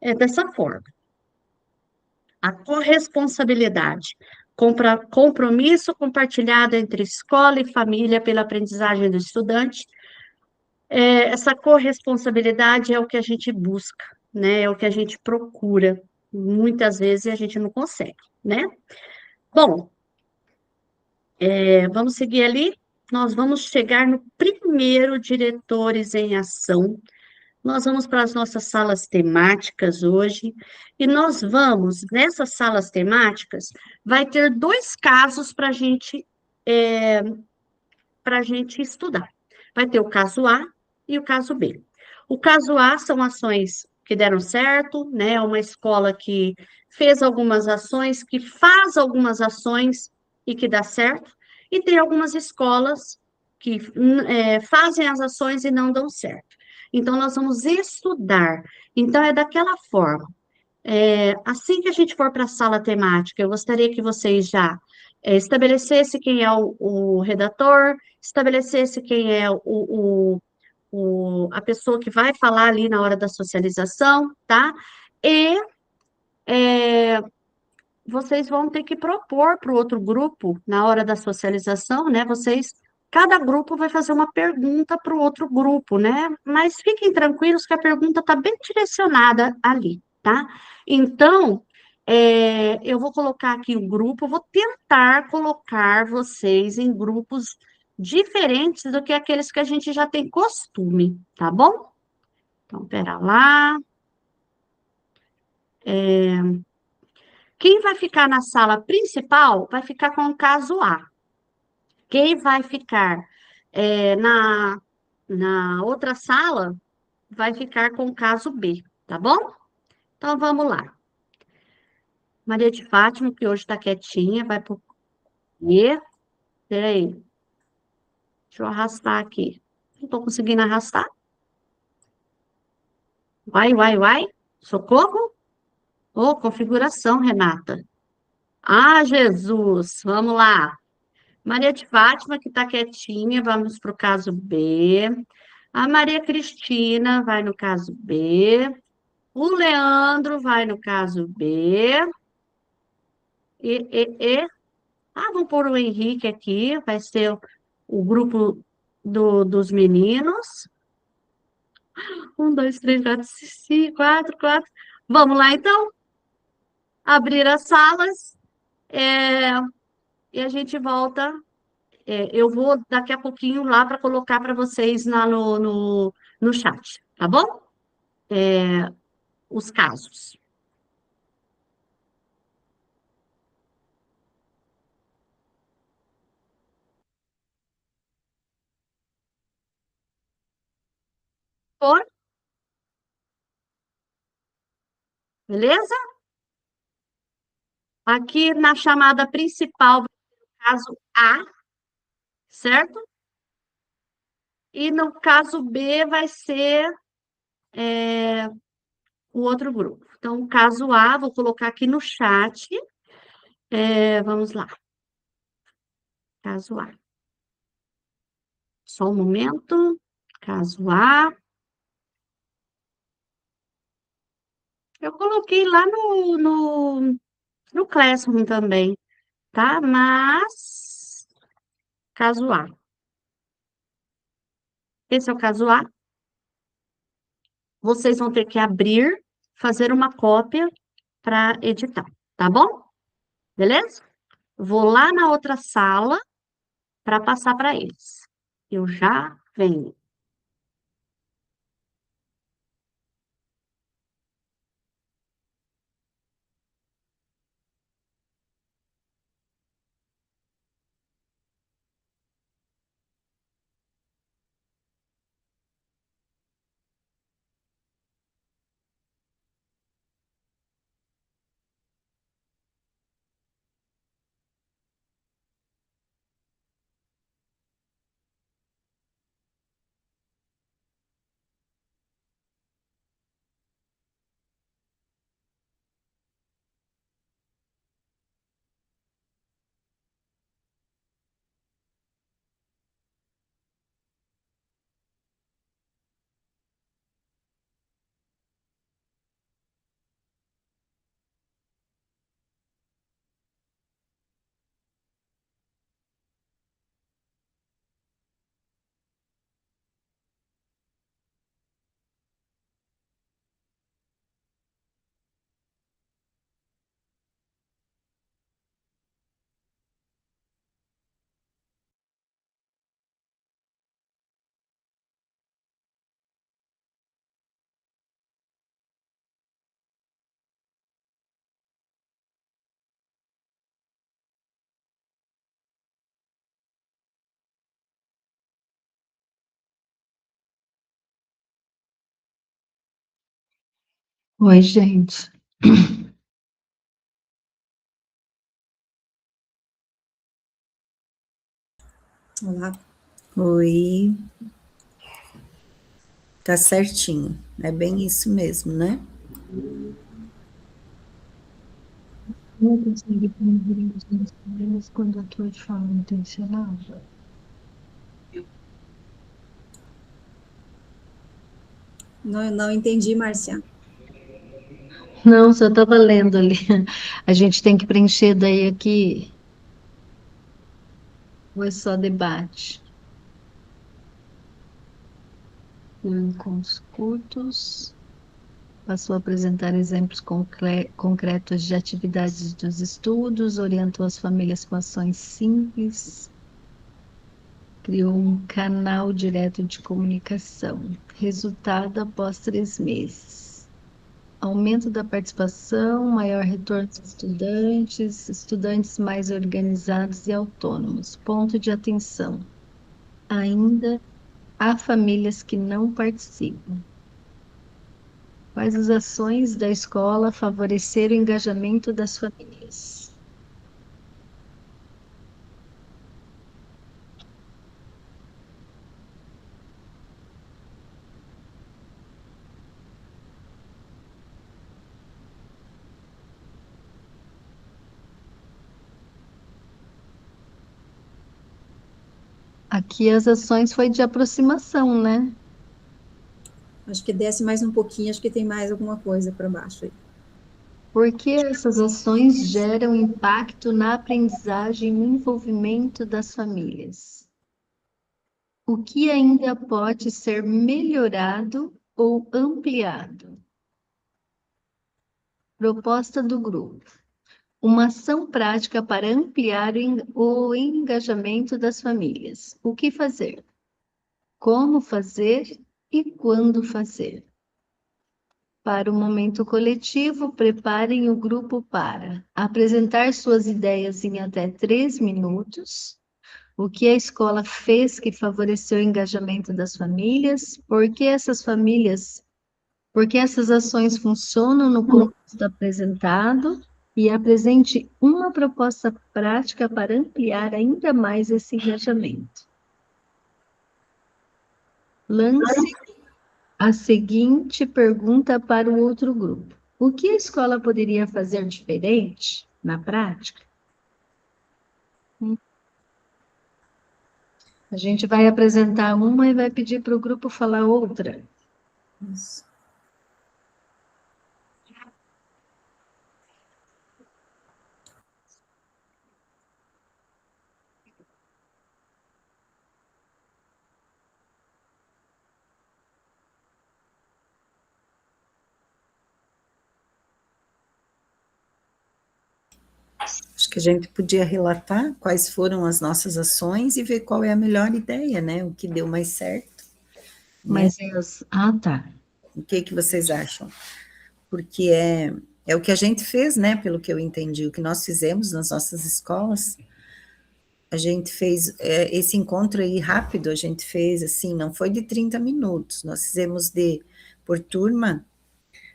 é dessa forma. A corresponsabilidade, compromisso compartilhado entre escola e família pela aprendizagem do estudante. Essa corresponsabilidade é o que a gente busca, né? É o que a gente procura. Muitas vezes a gente não consegue, né? Bom, vamos seguir ali. Nós vamos chegar no primeiro Diretores em Ação. Nós vamos para as nossas salas temáticas hoje. E nós vamos, nessas salas temáticas, vai ter dois casos para a gente estudar. Vai ter o caso A e o caso B. O caso A são ações que deram certo, né? Uma escola que fez algumas ações, que faz algumas ações e que dá certo, e tem algumas escolas que fazem as ações e não dão certo. Então, nós vamos estudar. Então, é daquela forma. Assim que a gente for para a sala temática, eu gostaria que vocês já estabelecessem quem é o redator, estabelecesse quem é a pessoa que vai falar ali na hora da socialização, tá? E vocês vão ter que propor para o outro grupo, na hora da socialização, né? Cada grupo vai fazer uma pergunta para o outro grupo, né? Mas fiquem tranquilos que a pergunta está bem direcionada ali, tá? Então, eu vou colocar aqui o grupo, vou tentar colocar vocês em grupos diferentes do que aqueles que a gente já tem costume, tá bom? Então, pera lá. Quem vai ficar na sala principal vai ficar com o caso A. Quem vai ficar na outra sala vai ficar com o caso B, tá bom? Então, vamos lá. Maria de Fátima, que hoje está quietinha, vai para o E. Peraí. Deixa eu arrastar aqui. Não estou conseguindo arrastar. Vai, vai, vai. Socorro. Ô, configuração, Renata. Ah, Jesus. Vamos lá. Maria de Fátima, que está quietinha, vamos para o caso B. A Maria Cristina vai no caso B. O Leandro vai no caso B. E. Vamos pôr o Henrique aqui, vai ser o grupo dos meninos. 1, 2, 3, 4, 5, 4, 4. Vamos lá, então? Abrir as salas. E a gente volta. Eu vou daqui a pouquinho lá para colocar para vocês no chat, tá bom? Os casos. Por, beleza? Aqui na chamada principal, caso A, certo? E no caso B vai ser o outro grupo. Então, o caso A, vou colocar aqui no chat. Vamos lá. Caso A. Só um momento. Caso A. Eu coloquei lá no Classroom também, tá? Mas, caso A. Esse é o caso A. Vocês vão ter que abrir, fazer uma cópia para editar, tá bom? Beleza? Vou lá na outra sala para passar para eles. Eu já venho. Oi, gente. Olá. Oi, tá certinho. É bem isso mesmo, né? Não consegui prender os meus problemas quando atua de forma intencional. Não entendi, Márcia. Não, só estava lendo ali. A gente tem que preencher daí aqui. Ou é só debate? Encontros curtos. Passou a apresentar exemplos concretos de atividades dos estudos, orientou as famílias com ações simples, criou um canal direto de comunicação. Resultado após 3 meses. Aumento da participação, maior retorno dos estudantes, estudantes mais organizados e autônomos. Ponto de atenção. Ainda há famílias que não participam. Quais as ações da escola favoreceram o engajamento das famílias? Aqui as ações foi de aproximação, né? Acho que desce mais um pouquinho, acho que tem mais alguma coisa para baixo aí. Porque essas ações geram impacto na aprendizagem e envolvimento das famílias. O que ainda pode ser melhorado ou ampliado? Proposta do grupo. Uma ação prática para ampliar o engajamento das famílias. O que fazer? Como fazer e quando fazer? Para o momento coletivo, preparem o grupo para apresentar suas ideias em até 3 minutos. O que a escola fez que favoreceu o engajamento das famílias? Porque essas ações funcionam no contexto apresentado e apresente uma proposta prática para ampliar ainda mais esse engajamento. Lance a seguinte pergunta para o outro grupo: o que a escola poderia fazer diferente na prática? A gente vai apresentar uma e vai pedir para o grupo falar outra. Isso. Acho que a gente podia relatar quais foram as nossas ações e ver qual é a melhor ideia, né? O que deu mais certo. Mas tá. O que vocês acham? Porque é o que a gente fez, né? Pelo que eu entendi, o que nós fizemos nas nossas escolas. A gente fez esse encontro aí rápido, a gente fez assim, não foi de 30 minutos, nós fizemos por turma,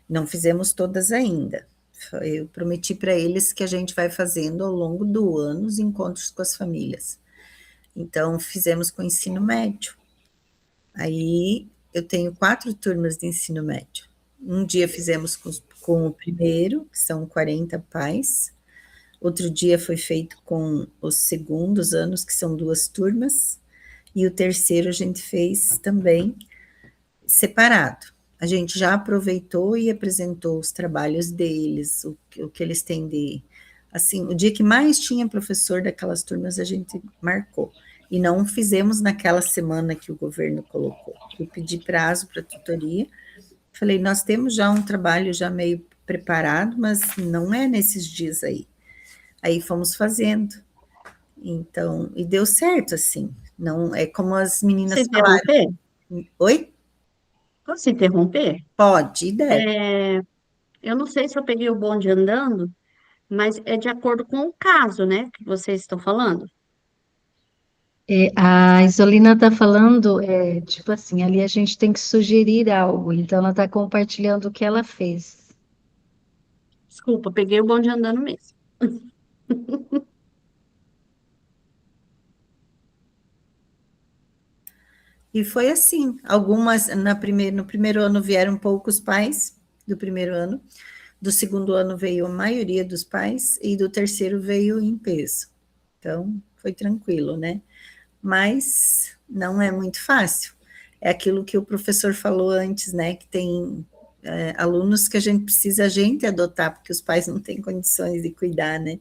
não fizemos todas ainda. Eu prometi para eles que a gente vai fazendo ao longo do ano os encontros com as famílias. Então, fizemos com o ensino médio. Aí, eu tenho 4 turmas de ensino médio. Um dia fizemos com o primeiro, que são 40 pais. Outro dia foi feito com os segundos anos, que são 2 turmas. E o terceiro a gente fez também separado. A gente já aproveitou e apresentou os trabalhos deles, o que eles têm de... Assim, o dia que mais tinha professor daquelas turmas, a gente marcou. E não fizemos naquela semana que o governo colocou. Eu pedi prazo para a tutoria. Falei, nós temos já um trabalho já meio preparado, mas não é nesses dias aí. Aí fomos fazendo. Então, e deu certo, assim. Não é como as meninas Posso falaram. interromper? Oi? Posso interromper? Pode, deve. Eu não sei se eu peguei o bonde andando, mas é de acordo com o caso, né, que vocês estão falando. A Isolina está falando, tipo assim, ali a gente tem que sugerir algo, então ela está compartilhando o que ela fez. Desculpa, peguei o bonde andando mesmo. E foi assim, algumas no primeiro ano vieram poucos pais do primeiro ano, do segundo ano veio a maioria dos pais e do terceiro veio em peso. Então, foi tranquilo, né? Mas não é muito fácil. É aquilo que o professor falou antes, né? Que tem alunos que a gente adotar, porque os pais não têm condições de cuidar, né?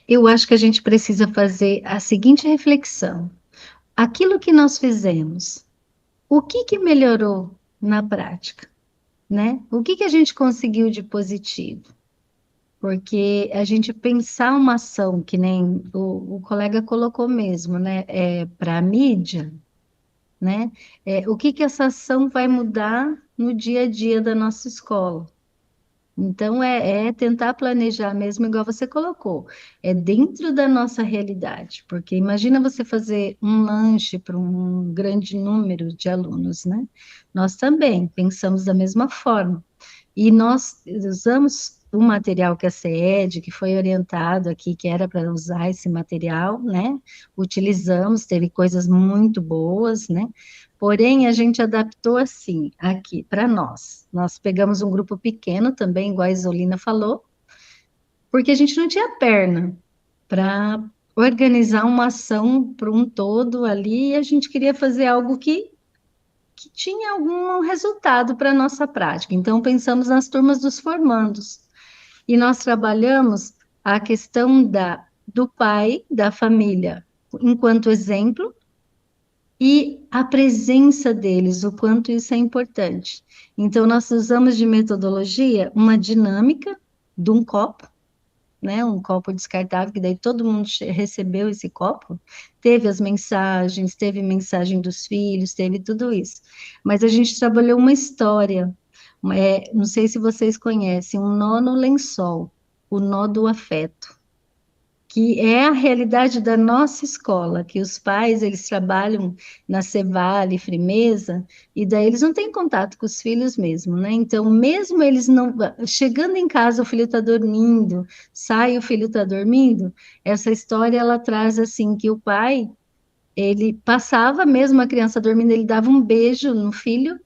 Eu acho que a gente precisa fazer a seguinte reflexão: aquilo que nós fizemos, o que que melhorou na prática, né? O que que a gente conseguiu de positivo? Porque a gente pensar uma ação, que nem o colega colocou mesmo, né? Para a mídia, né? O que que essa ação vai mudar no dia a dia da nossa escola? Então, é tentar planejar mesmo, igual você colocou, é dentro da nossa realidade, porque imagina você fazer um lanche para um grande número de alunos, né? Nós também pensamos da mesma forma. E nós usamos o material que a CED, que foi orientado aqui, que era para usar esse material, né? Utilizamos, teve coisas muito boas, né? Porém, a gente adaptou assim, aqui, para nós. Nós pegamos um grupo pequeno também, igual a Isolina falou, porque a gente não tinha perna para organizar uma ação para um todo ali, e a gente queria fazer algo que tinha algum resultado para a nossa prática. Então, pensamos nas turmas dos formandos. E nós trabalhamos a questão do pai, da família, enquanto exemplo, e a presença deles, o quanto isso é importante. Então, nós usamos de metodologia uma dinâmica de um copo, né, um copo descartável, que daí todo mundo recebeu esse copo, teve as mensagens, teve mensagem dos filhos, teve tudo isso. Mas a gente trabalhou uma história, não sei se vocês conhecem, um nó no lençol, o nó do afeto, que é a realidade da nossa escola, que os pais, eles trabalham na Cevale, Frimeza, e daí eles não têm contato com os filhos mesmo, né? Então, mesmo eles não... Chegando em casa, o filho está dormindo, sai, o filho está dormindo, essa história, ela traz, assim, que o pai, ele passava, mesmo a criança dormindo, ele dava um beijo no filho,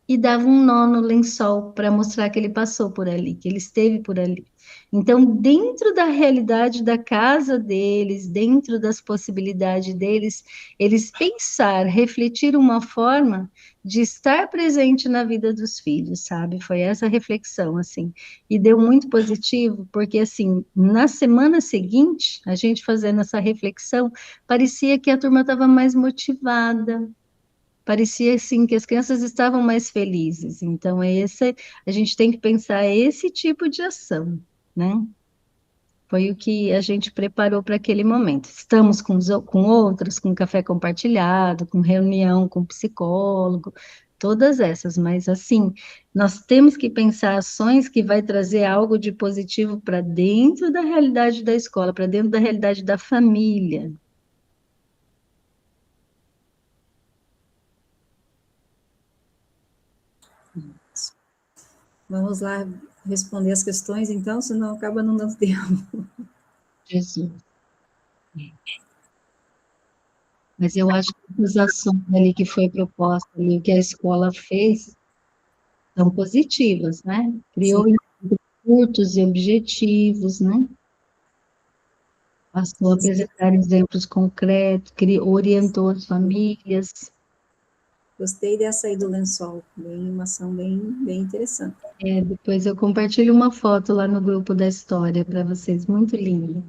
e dava um nó no lençol para mostrar que ele passou por ali, que ele esteve por ali. Então, dentro da realidade da casa deles, dentro das possibilidades deles, eles pensar, refletir uma forma de estar presente na vida dos filhos, sabe? Foi essa reflexão, assim. E deu muito positivo, porque, assim, na semana seguinte, a gente fazendo essa reflexão, parecia que a turma estava mais motivada, parecia assim que as crianças estavam mais felizes. Então, a gente tem que pensar esse tipo de ação, né? Foi o que a gente preparou para aquele momento. Estamos com outras, com café compartilhado, com reunião com psicólogo, todas essas, mas assim, nós temos que pensar ações que vai trazer algo de positivo para dentro da realidade da escola, para dentro da realidade da família. Vamos lá responder as questões, então, senão acaba não dando tempo. Jesus. Mas eu acho que as ações ali que foi proposta, ali, que a escola fez, são positivas, né? Criou encontros curtos e objetivos, né? Passou a apresentar exemplos concretos, orientou as famílias. Gostei dessa aí do lençol, uma ação bem interessante. Depois eu compartilho uma foto lá no grupo da história para vocês, muito linda.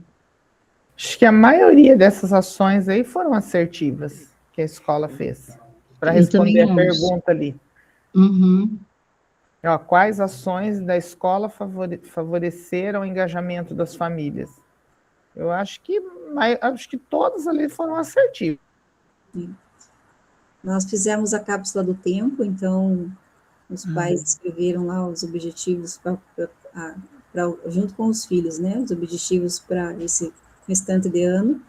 Acho que a maioria dessas ações aí foram assertivas que a escola fez. Para responder a pergunta ali. Uhum. Ó, quais ações da escola favoreceram o engajamento das famílias? Eu acho que todas ali foram assertivas. Sim. Nós fizemos a cápsula do tempo, então os pais escreveram lá os objetivos junto com os filhos, né? Os objetivos para esse restante de ano,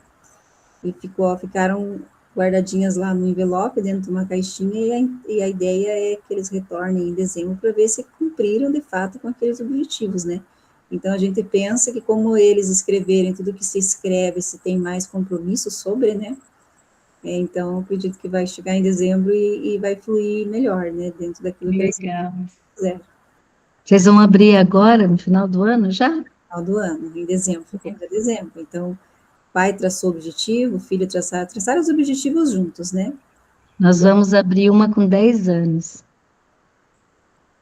e ficaram guardadinhas lá no envelope, dentro de uma caixinha, e a ideia é que eles retornem em dezembro para ver se cumpriram, de fato, com aqueles objetivos, né? Então, a gente pensa que como eles escreverem tudo que se escreve, se tem mais compromisso sobre, né? Então, acredito que vai chegar em dezembro e vai fluir melhor, né? Dentro daquilo que eles Legal. fizeram Vocês vão abrir agora, no final do ano, já? no final do ano, em dezembro, ficou para dezembro. Então, pai traçou o objetivo, o filho traçaram os objetivos juntos, né? Nós vamos abrir uma com 10 anos.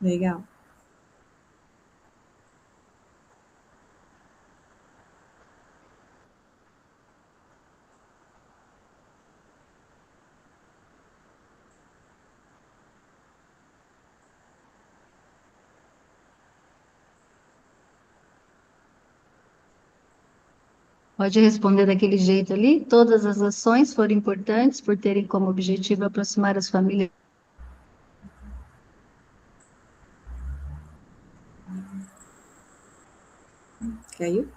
Legal. Pode responder daquele jeito ali? Todas as ações foram importantes por terem como objetivo aproximar as famílias. Caiu?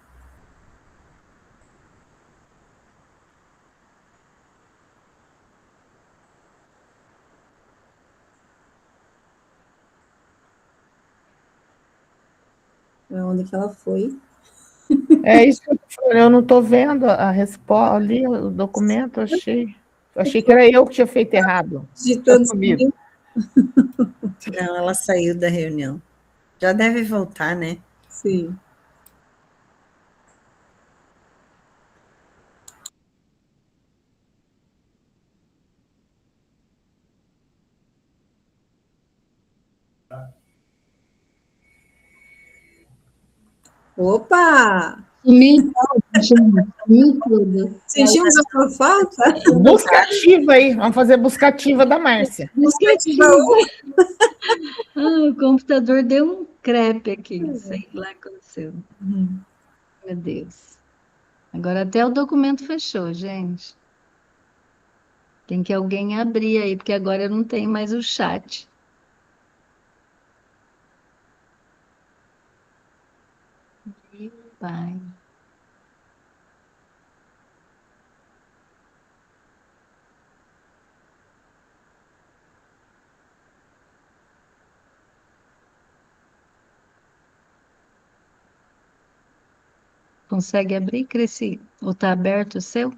Para onde que ela foi? É isso que eu tô falando, eu não estou vendo a resposta ali, o documento, achei que era eu que tinha feito errado. Tinha Digitando sumido. Não, ela saiu da reunião. Já deve voltar, né? Sim. Opa! Sumiu tudo, gente, sumiu tudo. Sentimos a sua falta? Buscativa aí, vamos fazer buscativa da Márcia. Buscativa Ah, o computador deu um crepe aqui, sei lá o que aconteceu. Meu Deus. Agora até o documento fechou, gente. Tem que alguém abrir aí, porque agora eu não tenho mais o chat. Meu pai. Consegue abrir, Cresci? Ou está aberto o seu?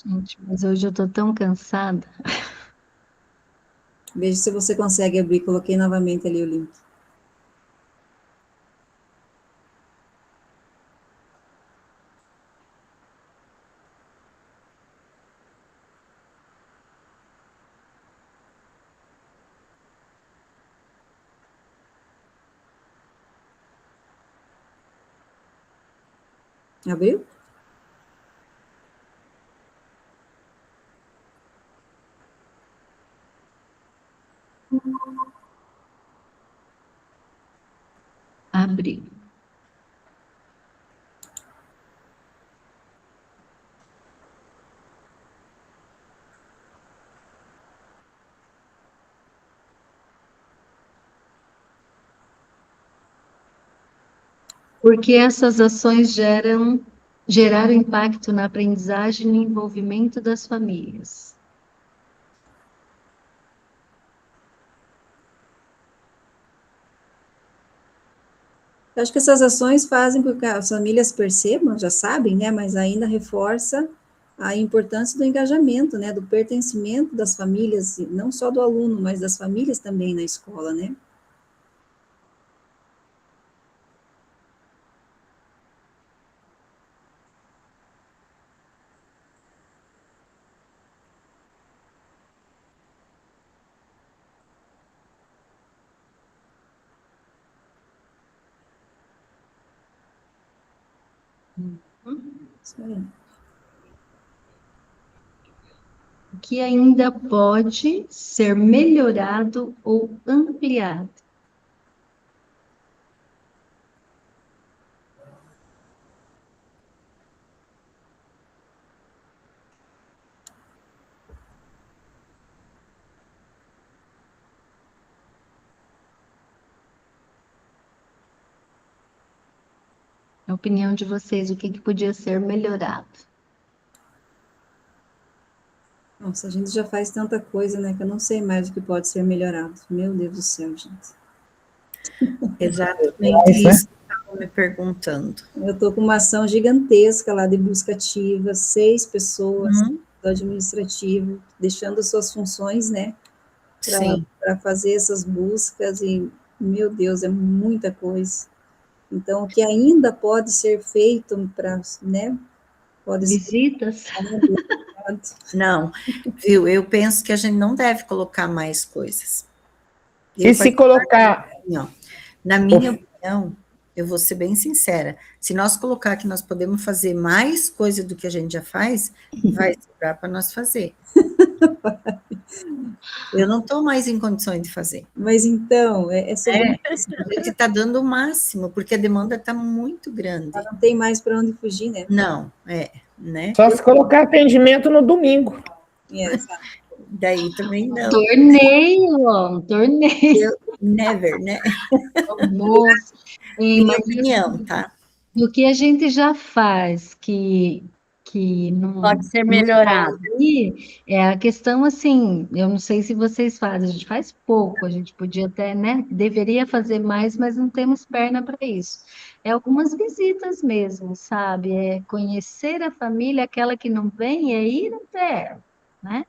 Gente, mas hoje eu estou tão cansada. Veja se você consegue abrir. Coloquei novamente ali o link. Abriu? Abriu. Porque essas ações geraram impacto na aprendizagem e no envolvimento das famílias. Eu acho que essas ações fazem com que as famílias percebam, já sabem, né? Mas ainda reforça a importância do engajamento, né? Do pertencimento das famílias, não só do aluno, mas das famílias também na escola, né? Isso aí. O que ainda pode ser melhorado ou ampliado. A opinião de vocês, o que podia ser melhorado? Nossa, a gente já faz tanta coisa, né, que eu não sei mais o que pode ser melhorado. Meu Deus do céu, gente. Exatamente isso que eu estava me perguntando. Eu estou com uma ação gigantesca lá de busca ativa, 6 pessoas do administrativo, deixando suas funções, né, Sim. para fazer essas buscas, e, meu Deus, é muita coisa. Então, o que ainda pode ser feito para, né, pode ser Visitas? Não, viu? Eu penso que a gente não deve colocar mais coisas. E se colocar... Assim, ó, na minha opinião, eu vou ser bem sincera, se nós colocar que nós podemos fazer mais coisa do que a gente já faz, vai sobrar para nós fazer. Eu não estou mais em condições de fazer. Mas então, A gente está dando o máximo, porque a demanda está muito grande. não tem mais para onde fugir, né? Não, né? Só se colocar atendimento no domingo. Daí também não. Torneio, torneio. Never, né? Nossa. Minha opinião, tá? Do que a gente já faz, que não Pode ser melhorado. é a questão, assim, eu não sei se vocês fazem, a gente faz pouco, a gente podia até, né, deveria fazer mais, mas não temos perna para isso. É algumas visitas mesmo, sabe? É conhecer a família, aquela que não vem, é ir até ela, né?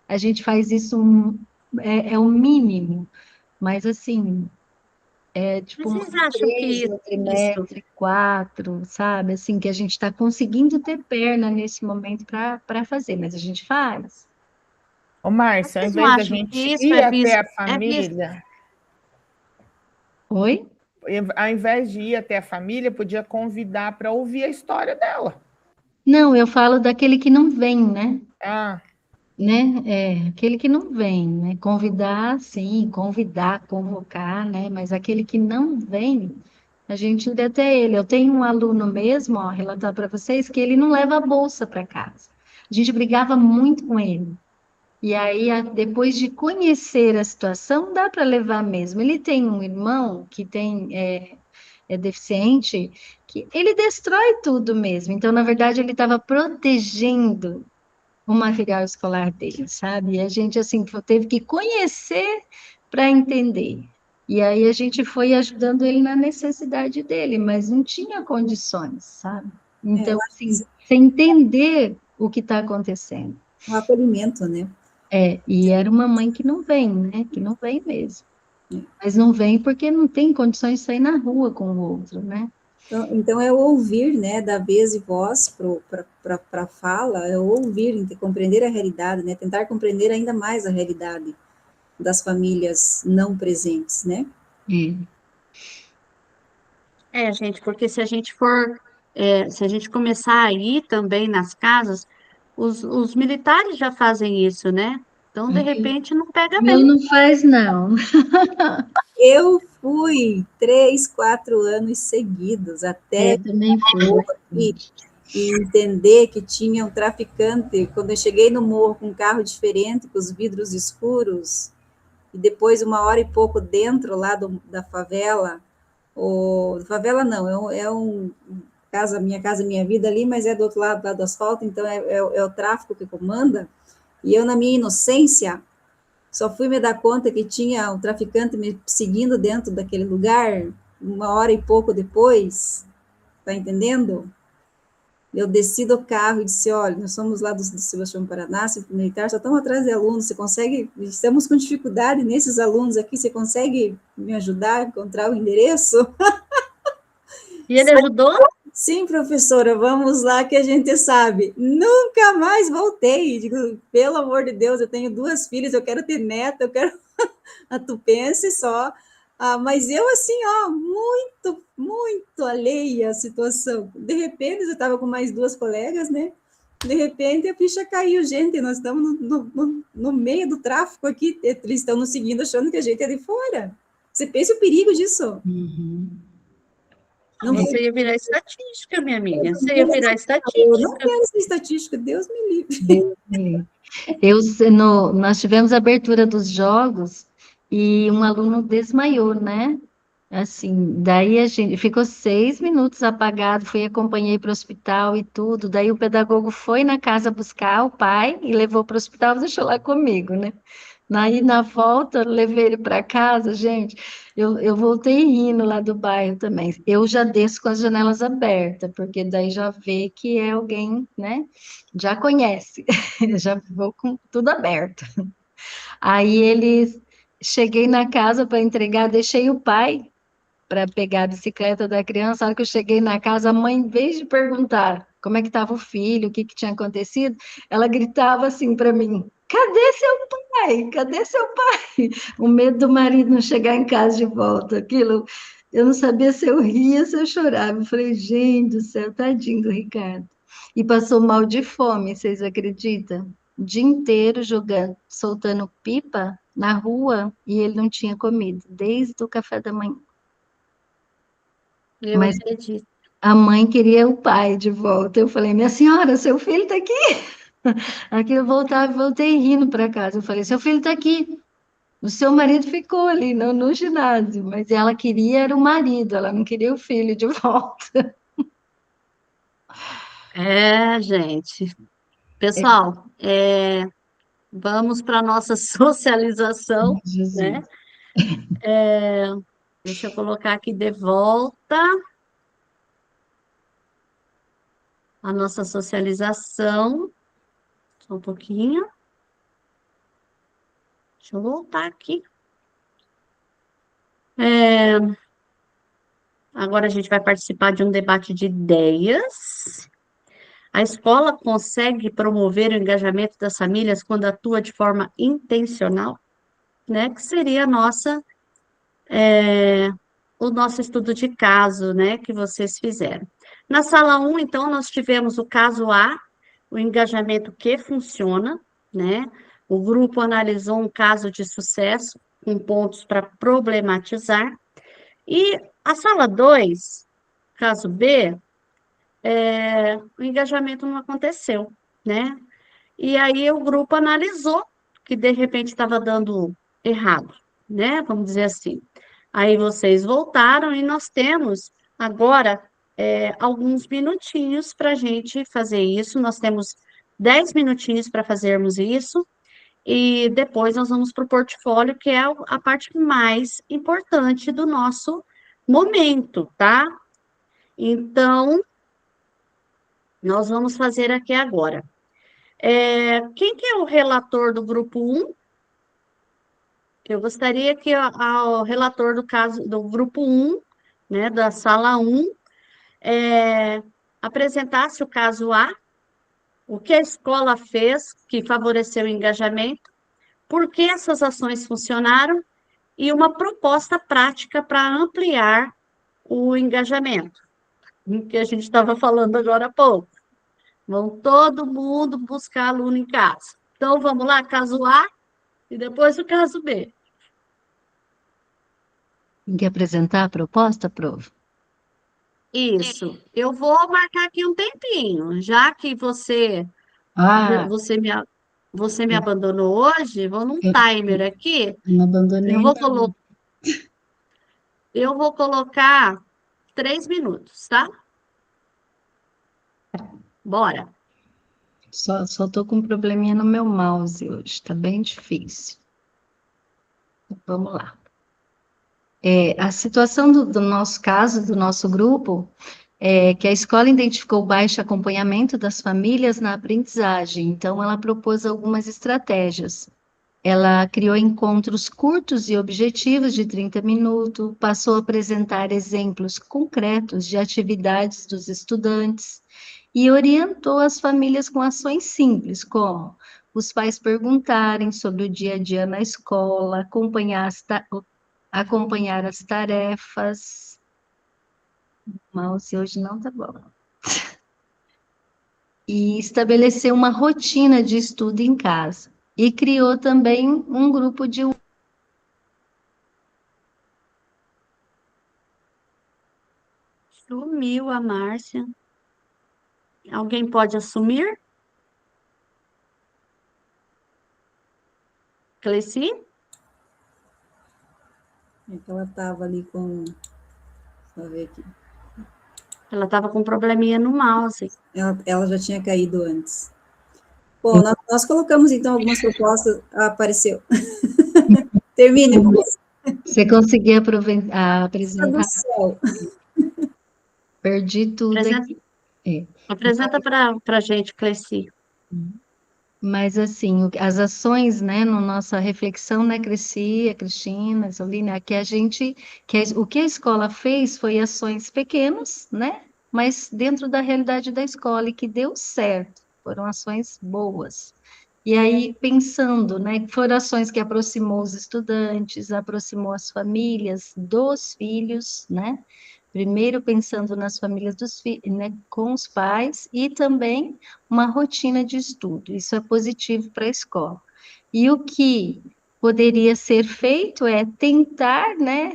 A gente faz isso, é o mínimo, mas assim, tipo, Vocês acham que no trimestre, 4, sabe? Assim, que a gente está conseguindo ter perna nesse momento para fazer, mas a gente faz. Ô, Márcia, ao Vocês não invés da acham gente que isso ir é até visto- a família, Oi? ao invés de ir até a família, podia convidar para ouvir a história dela. Não, eu falo daquele que não vem, né? Ah, Aquele que não vem, né? Convidar, sim, convidar, convocar, né? Mas aquele que não vem, a gente ir até ele. Eu tenho um aluno mesmo, ó, relatar para vocês, que ele não leva a bolsa para casa. A gente brigava muito com ele. E aí, depois de conhecer a situação, dá para levar mesmo. Ele tem um irmão que é deficiente, que ele destrói tudo mesmo. Então, na verdade, ele estava protegendo o material escolar dele, sabe? E a gente, assim, teve que conhecer para entender. E aí a gente foi ajudando ele na necessidade dele, mas não tinha condições, sabe? Então, assim, sem entender o que está acontecendo. Um acolhimento, né? E era uma mãe que não vem, né? Que não vem mesmo. Mas não vem porque não tem condições de sair na rua com o outro, né? Então é o ouvir, né, da vez e voz para a fala, é o ouvir, compreender a realidade, né, tentar compreender ainda mais a realidade das famílias não presentes, né? Gente, porque se a gente se a gente começar a ir também nas casas, os militares já fazem isso, né? Então, de repente, não pega Meu bem. não faz, não. Eu fui 3, 4 anos seguidos, até também fui. e entender que tinha um traficante. Quando eu cheguei no morro com um carro diferente, com os vidros escuros, e depois 1 hora e pouco dentro lá da favela, favela não, minha casa, minha vida ali, mas é do outro lado do asfalto, então é o tráfico que comanda, e eu, na minha inocência, só fui me dar conta que tinha um traficante me seguindo dentro daquele lugar 1 hora e pouco depois, tá entendendo? Eu desci do carro e disse, olha, nós somos lá do Sebastião Paraná, Centro Militar, só estamos atrás de alunos, estamos com dificuldade nesses alunos aqui, você consegue me ajudar a encontrar o endereço? E ele ajudou? Sim, professora, vamos lá que a gente sabe. Nunca mais voltei. Digo, pelo amor de Deus, eu tenho 2 filhas, eu quero ter neta, eu quero a Tupense só. Mas eu, assim, muito, muito alheia à situação. De repente, eu estava com mais 2 colegas, né? De repente, a ficha caiu. Gente, nós estamos no meio do tráfico aqui. Eles estão nos seguindo, achando que a gente é de fora. Você pensa o perigo disso? Não, você ia virar estatística, minha amiga. Você ia virar estatística. Eu não quero ser estatística, Deus me livre. Nós tivemos a abertura dos jogos e um aluno desmaiou, né? Assim, daí a gente ficou 6 minutos apagado, fui acompanhei para o hospital e tudo. Daí o pedagogo foi na casa buscar o pai e levou para o hospital, e deixou lá comigo, né? Daí na volta, levei ele para casa, gente. Eu voltei rindo lá do bairro também. Eu já desço com as janelas abertas, porque daí já vê que é alguém, né? Já conhece, já vou com tudo aberto. Aí eles cheguei na casa para entregar, deixei o pai para pegar a bicicleta da criança. A hora que eu cheguei na casa, a mãe, em vez de perguntar como é que estava o filho, o que, que tinha acontecido, ela gritava assim para mim: cadê seu pai? Cadê seu pai? O medo do marido não chegar em casa de volta. Aquilo, eu não sabia se eu ria, se eu chorava. Eu falei, gente do céu, tadinho do Ricardo. E passou mal de fome, vocês acreditam? O dia inteiro jogando, soltando pipa na rua e ele não tinha comido, desde o café da manhã. Eu Mas acredito. a mãe queria o pai de volta. Eu falei, minha senhora, seu filho está aqui. Aqui eu voltava, voltei rindo para casa. Eu falei, seu filho está aqui. O seu marido ficou ali no ginásio, mas ela queria era o marido, ela não queria o filho de volta. É, gente. Pessoal, vamos para a nossa socialização, né? Jesus. Deixa eu colocar aqui de volta a nossa socialização. Só um pouquinho. Deixa eu voltar aqui. Agora a gente vai participar de um debate de ideias. A escola consegue promover o engajamento das famílias quando atua de forma intencional, né? Que seria o nosso estudo de caso, né? Que vocês fizeram. Na sala 1, então, nós tivemos o caso A, o engajamento que funciona, né? O grupo analisou um caso de sucesso com pontos para problematizar. E a sala 2, caso B, o engajamento não aconteceu, né? E aí o grupo analisou que de repente estava dando errado, né? Vamos dizer assim. Aí vocês voltaram e nós temos agora alguns minutinhos para a gente fazer isso. Nós temos 10 minutinhos para fazermos isso. E depois nós vamos para o portfólio, que é a parte mais importante do nosso momento, tá? Então, nós vamos fazer aqui agora. Quem que é o relator do grupo 1? Eu gostaria que o relator do caso do grupo 1, né, da sala 1, apresentasse o caso A, o que a escola fez que favoreceu o engajamento, por que essas ações funcionaram e uma proposta prática para ampliar o engajamento, que a gente estava falando agora há pouco. Vão todo mundo buscar aluno em casa. Então, vamos lá, caso A e depois o caso B. Tem que apresentar a proposta, prof? Isso. Eu vou marcar aqui um tempinho, já que Ah, você me, você me abandonou hoje, vou num eu timer aqui. não abandonei Eu vou, ainda colo não. eu vou colocar 3 minutos, tá? Bora. Só tô com um probleminha no meu mouse hoje, tá bem difícil. Vamos lá. A situação do nosso caso, do nosso grupo, é que a escola identificou o baixo acompanhamento das famílias na aprendizagem, então ela propôs algumas estratégias. Ela criou encontros curtos e objetivos de 30 minutos, passou a apresentar exemplos concretos de atividades dos estudantes e orientou as famílias com ações simples, como os pais perguntarem sobre o dia a dia na escola, acompanhar as tarefas. O mouse hoje não tá bom. E estabelecer uma rotina de estudo em casa. E criou também um grupo de. Sumiu a Márcia. Alguém pode assumir? Cleci? É que ela estava ali com... Deixa eu ver aqui. Ela estava com um probleminha no mouse. Ela já tinha caído antes. Bom, nós colocamos, então, algumas propostas. Ah, apareceu. Termine, moça. Você conseguia Está apresentar? do céu. Perdi tudo Apresenta, aqui. É. apresenta para a gente, Cleci. Mas, assim, as ações, né, na nossa reflexão, né, Cresci, a Cristina, a Solina, o que a escola fez foi ações pequenas, né, mas dentro da realidade da escola e que deu certo, foram ações boas. E aí, pensando, né, foram ações que aproximou os estudantes, aproximou as famílias dos filhos, né, primeiro pensando nas famílias dos filhos, né, com os pais, e também uma rotina de estudo. Isso é positivo para a escola. E o que poderia ser feito é tentar, né,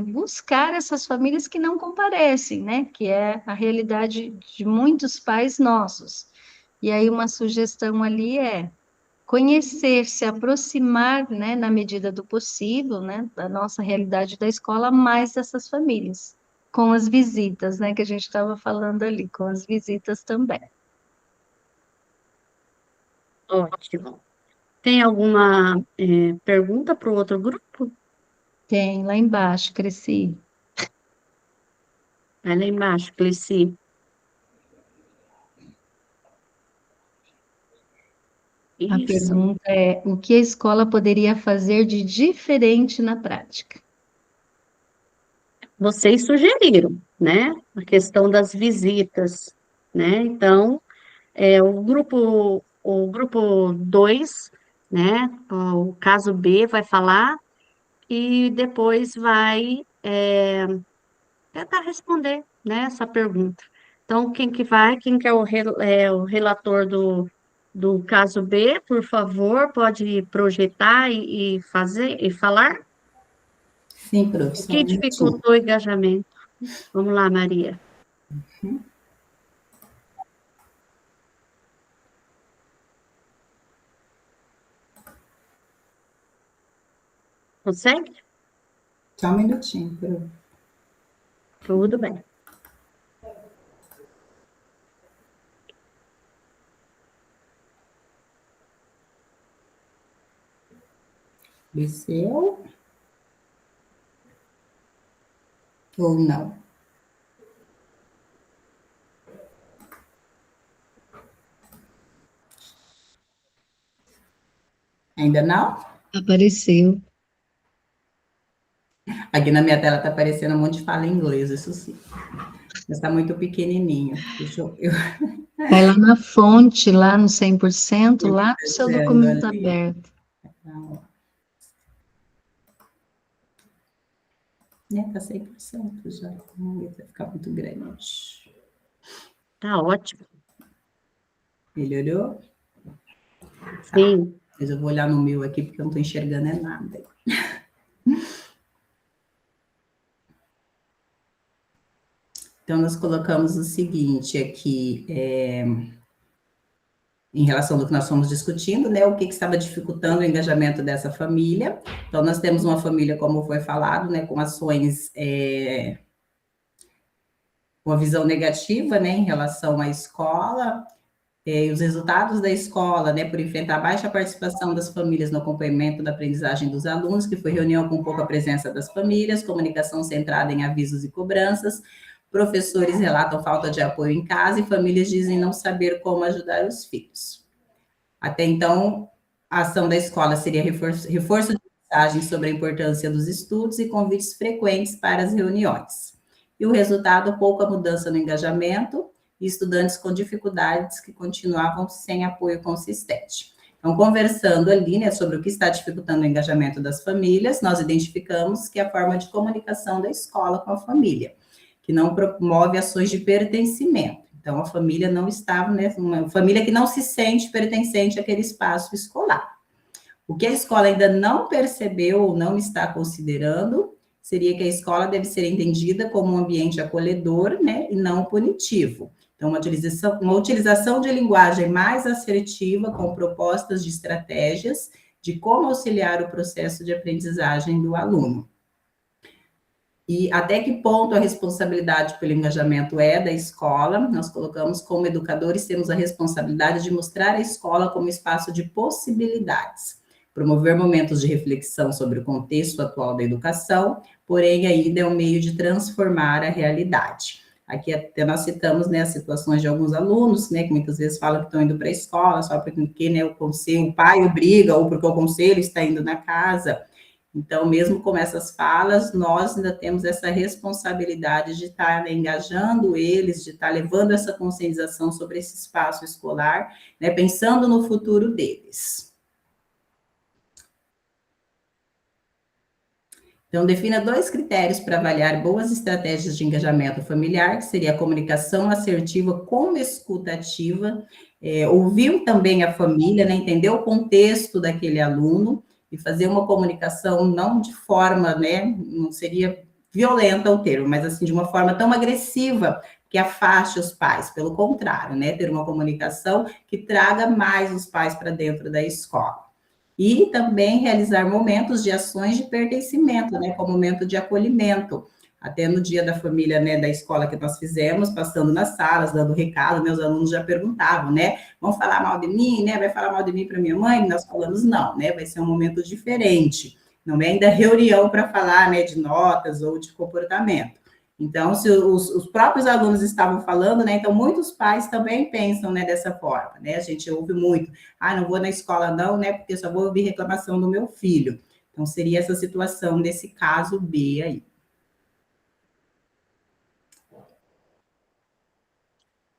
buscar essas famílias que não comparecem, né, que é a realidade de muitos pais nossos. E aí uma sugestão ali é conhecer, se aproximar, né, na medida do possível, né, da nossa realidade da escola, mais dessas famílias, com as visitas, né, que a gente estava falando ali, com as visitas também. Ótimo. Tem alguma pergunta para o outro grupo? Tem, lá embaixo, Cresci. Vai lá embaixo, Cleci. A Isso. pergunta é: o que a escola poderia fazer de diferente na prática? Vocês sugeriram, né? A questão das visitas, né? Então, o grupo 2, né? O caso B vai falar e depois vai tentar responder, né, essa pergunta. Então, quem que vai? Quem que é o relator do caso B, por favor, pode projetar e fazer e falar? Sim, O professor. que dificultou o engajamento? Vamos lá, Maria. Consegue? Só um minutinho, prof. Tudo bem. Desceu? Ou não? Ainda não? Apareceu. Aqui na minha tela está aparecendo um monte de fala em inglês, isso sim. Mas está muito pequenininho. Deixa eu... Vai lá na fonte, lá no 100%, lá no seu Descendo documento ali. aberto. Tá 100% já. Vai ficar muito grande. Tá ótimo. Melhorou? Sim. Mas eu vou olhar no meu aqui, porque eu não estou enxergando nada. Então, nós colocamos o seguinte aqui, em relação ao que nós fomos discutindo, né, o que estava dificultando o engajamento dessa família. Então, nós temos uma família, como foi falado, né, com ações, com a visão negativa, né, em relação à escola, e os resultados da escola, né, por enfrentar a baixa participação das famílias no acompanhamento da aprendizagem dos alunos, que foi reunião com pouca presença das famílias, comunicação centrada em avisos e cobranças, professores relatam falta de apoio em casa e famílias dizem não saber como ajudar os filhos. Até então, a ação da escola seria reforço de mensagens sobre a importância dos estudos e convites frequentes para as reuniões. E o resultado, pouca mudança no engajamento e estudantes com dificuldades que continuavam sem apoio consistente. Então, conversando ali, né, sobre o que está dificultando o engajamento das famílias, nós identificamos que é a forma de comunicação da escola com a família, que não promove ações de pertencimento. Então, a família não estava, né, uma família que não se sente pertencente àquele espaço escolar. O que a escola ainda não percebeu ou não está considerando seria que a escola deve ser entendida como um ambiente acolhedor, né, e não punitivo. Então, uma utilização de linguagem mais assertiva, com propostas de estratégias de como auxiliar o processo de aprendizagem do aluno. E até que ponto a responsabilidade pelo engajamento é da escola? Nós colocamos como educadores, temos a responsabilidade de mostrar a escola como espaço de possibilidades, promover momentos de reflexão sobre o contexto atual da educação, porém ainda é um meio de transformar a realidade. Aqui até nós citamos, né, as situações de alguns alunos, né, que muitas vezes falam que estão indo para a escola só porque, né, o conselho, o pai obriga, ou porque o conselho está indo na casa. Então, mesmo com essas falas, nós ainda temos essa responsabilidade de estar, né, engajando eles, de estar levando essa conscientização sobre esse espaço escolar, né, pensando no futuro deles. Então, defina 2 critérios para avaliar boas estratégias de engajamento familiar, que seria a comunicação assertiva com escuta ativa, ouvir também a família, né, entender o contexto daquele aluno e fazer uma comunicação não de forma, né, não seria violenta o termo, mas assim, de uma forma tão agressiva que afaste os pais, pelo contrário, né, ter uma comunicação que traga mais os pais para dentro da escola. E também realizar momentos de ações de pertencimento, né, como momento de acolhimento. Até no dia da família, né, da escola que nós fizemos, passando nas salas, dando recado, meus alunos já perguntavam, né, vão falar mal de mim, né, vai falar mal de mim para minha mãe? Nós falamos não, né, vai ser um momento diferente. Não é ainda reunião para falar, né, de notas ou de comportamento. Então, se os próprios alunos estavam falando, né, então muitos pais também pensam, né, dessa forma, né, a gente ouve muito, não vou na escola não, né, porque só vou ouvir reclamação do meu filho. Então, seria essa situação desse caso B aí.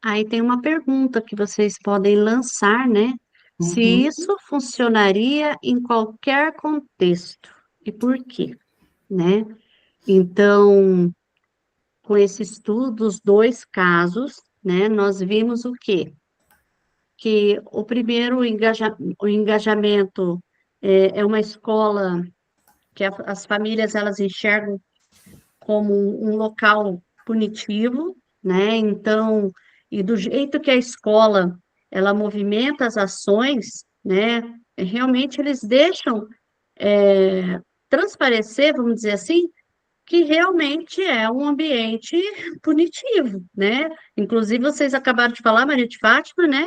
Aí tem uma pergunta que vocês podem lançar, né? Se isso funcionaria em qualquer contexto e por quê, né? Então, com esse estudo dos 2 casos, né, nós vimos o quê? Que o primeiro, o engajamento é uma escola que as famílias elas enxergam como um local punitivo, né? Então, e do jeito que a escola ela movimenta as ações, né? Realmente eles deixam transparecer, vamos dizer assim, que realmente é um ambiente punitivo, né? Inclusive, vocês acabaram de falar, Maria de Fátima, né?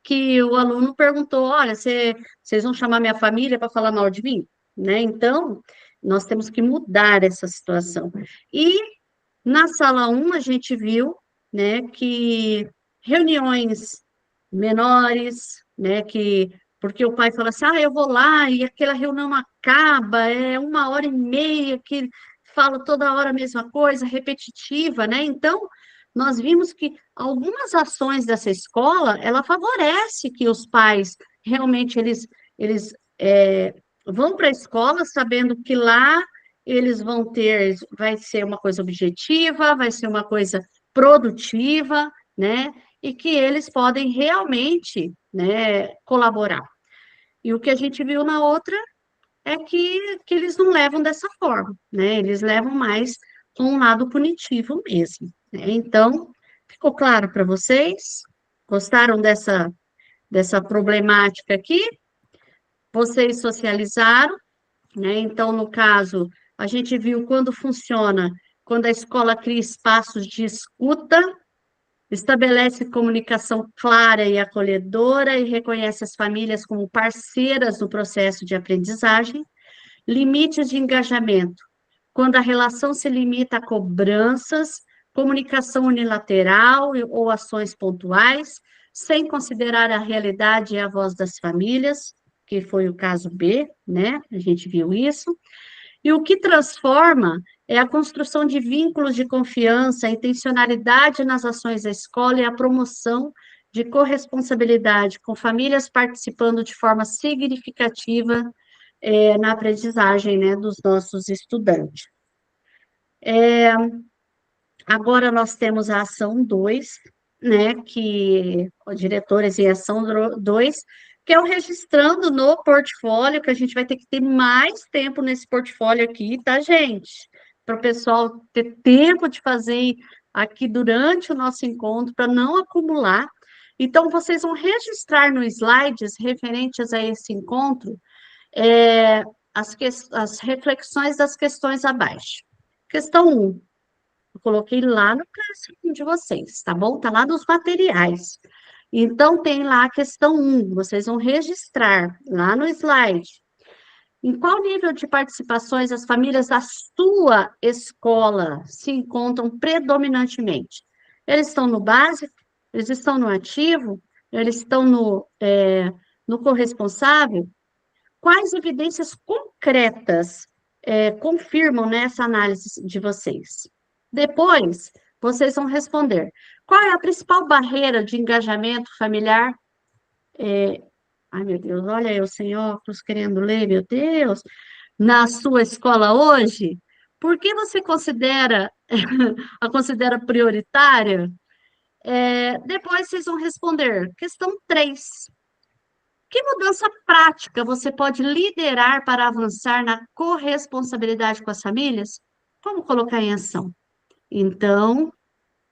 Que o aluno perguntou, olha, vocês vão chamar minha família para falar mal de mim? Né? Então, nós temos que mudar essa situação. E na sala 1, a gente viu, né, que reuniões menores, né, porque o pai fala assim, eu vou lá e aquela reunião não acaba, é 1h30 que fala toda hora a mesma coisa, repetitiva, né? Então, nós vimos que algumas ações dessa escola, ela favorece que os pais realmente eles vão para a escola sabendo que lá eles vão ter, vai ser uma coisa objetiva, vai ser uma coisa produtiva, né? E que eles podem realmente, né, colaborar. E o que a gente viu na outra é que eles não levam dessa forma, né? Eles levam mais com um lado punitivo mesmo, né? Então, ficou claro para vocês? Gostaram dessa problemática aqui? Vocês socializaram, né? Então, no caso, a gente viu quando funciona, quando a escola cria espaços de escuta, estabelece comunicação clara e acolhedora e reconhece as famílias como parceiras no processo de aprendizagem. Limites de engajamento, quando a relação se limita a cobranças, comunicação unilateral ou ações pontuais, sem considerar a realidade e a voz das famílias, que foi o caso B, né? A gente viu isso. E o que transforma é a construção de vínculos de confiança, a intencionalidade nas ações da escola e a promoção de corresponsabilidade, com famílias participando de forma significativa na aprendizagem, né, dos nossos estudantes. Agora nós temos a ação 2, né, que diretores em ação 2, que é o registrando no portfólio, que a gente vai ter que ter mais tempo nesse portfólio aqui, tá, gente? Para o pessoal ter tempo de fazer aqui durante o nosso encontro, para não acumular. Então, vocês vão registrar no slides referentes a esse encontro as reflexões das questões abaixo. Questão um, eu coloquei lá no Classroom de vocês, tá bom? Tá lá nos materiais. Então, tem lá a questão um, vocês vão registrar lá no slide. Em qual nível de participações as famílias da sua escola se encontram predominantemente? Eles estão no básico? Eles estão no ativo? Eles estão no corresponsável? Quais evidências concretas confirmam nessa análise de vocês? Depois, vocês vão responder. Qual é a principal barreira de engajamento familiar? Ai, meu Deus, olha eu sem óculos querendo ler, meu Deus. Na sua escola hoje? Por que você a considera prioritária? Depois vocês vão responder. Questão 3. Que mudança prática você pode liderar para avançar na corresponsabilidade com as famílias? Como colocar em ação? Então,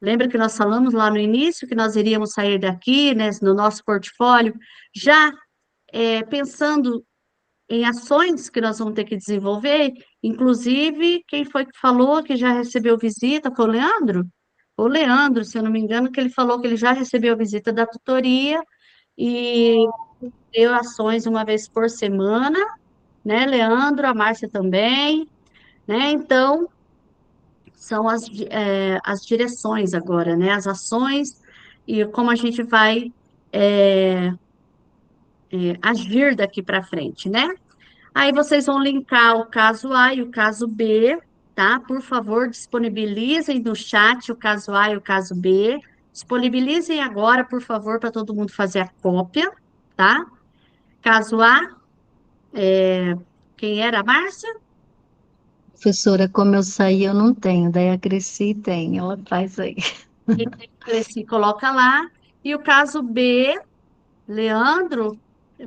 lembra que nós falamos lá no início que nós iríamos sair daqui, né, no nosso portfólio, já pensando em ações que nós vamos ter que desenvolver, inclusive, quem foi que falou que já recebeu visita? Foi o Leandro? O Leandro, se eu não me engano, que ele falou que ele já recebeu visita da tutoria e deu ações uma vez por semana, né, Leandro? A Márcia também, né? Então, são as direções agora, né? As ações e como a gente vai é, agir daqui para frente, né? Aí vocês vão linkar o caso A e o caso B, tá? Por favor, disponibilizem no chat o caso A e o caso B. Disponibilizem agora, por favor, para todo mundo fazer a cópia, tá? Caso A, quem era a Márcia? Professora, como eu saí, eu não tenho, daí a Cresci tem, ela faz aí. Se coloca lá. E o caso B, Leandro,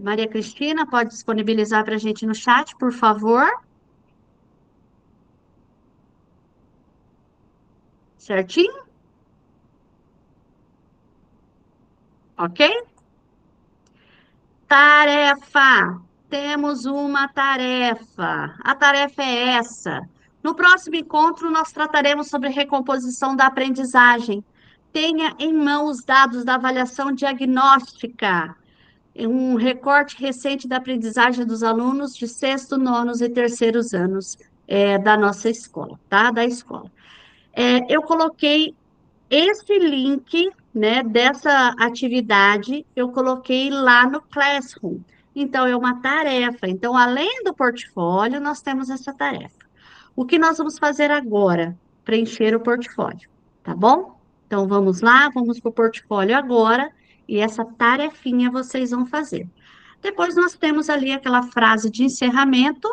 Maria Cristina, pode disponibilizar para a gente no chat, por favor? Certinho? Ok? Tarefa. Temos uma tarefa. A tarefa é essa. No próximo encontro, nós trataremos sobre recomposição da aprendizagem. Tenha em mão os dados da avaliação diagnóstica, um recorte recente da aprendizagem dos alunos de sexto, nonos e terceiros anos da nossa escola, tá? Da escola. Eu coloquei esse link, né, dessa atividade, eu coloquei lá no Classroom. Então, é uma tarefa. Então, além do portfólio, nós temos essa tarefa. O que nós vamos fazer agora? Preencher o portfólio, tá bom? Então, vamos lá, vamos para o portfólio agora, e essa tarefinha vocês vão fazer. Depois, nós temos ali aquela frase de encerramento,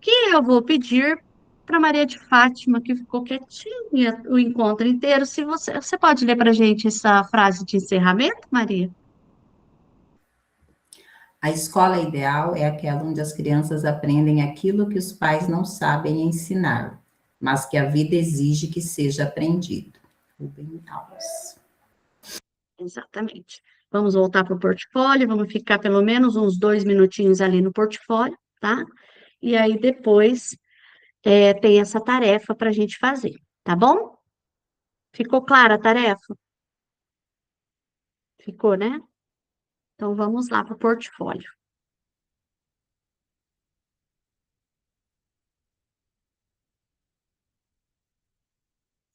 que eu vou pedir para Maria de Fátima, que ficou quietinha o encontro inteiro. Se você pode ler para a gente essa frase de encerramento, Maria? A escola ideal é aquela onde as crianças aprendem aquilo que os pais não sabem ensinar, mas que a vida exige que seja aprendido. Rubem Alves. Exatamente. Vamos voltar para o portfólio, vamos ficar pelo menos uns 2 minutinhos ali no portfólio, tá? E aí depois tem essa tarefa para a gente fazer, tá bom? Ficou clara a tarefa? Ficou, né? Então vamos lá para o portfólio.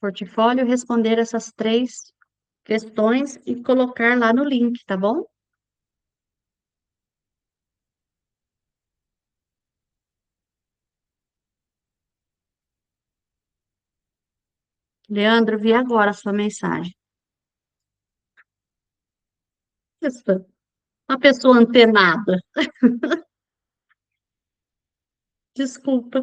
Portfólio, responder essas 3 questões e colocar lá no link, tá bom? Leandro, vi agora a sua mensagem. Isso, uma pessoa antenada. Desculpa.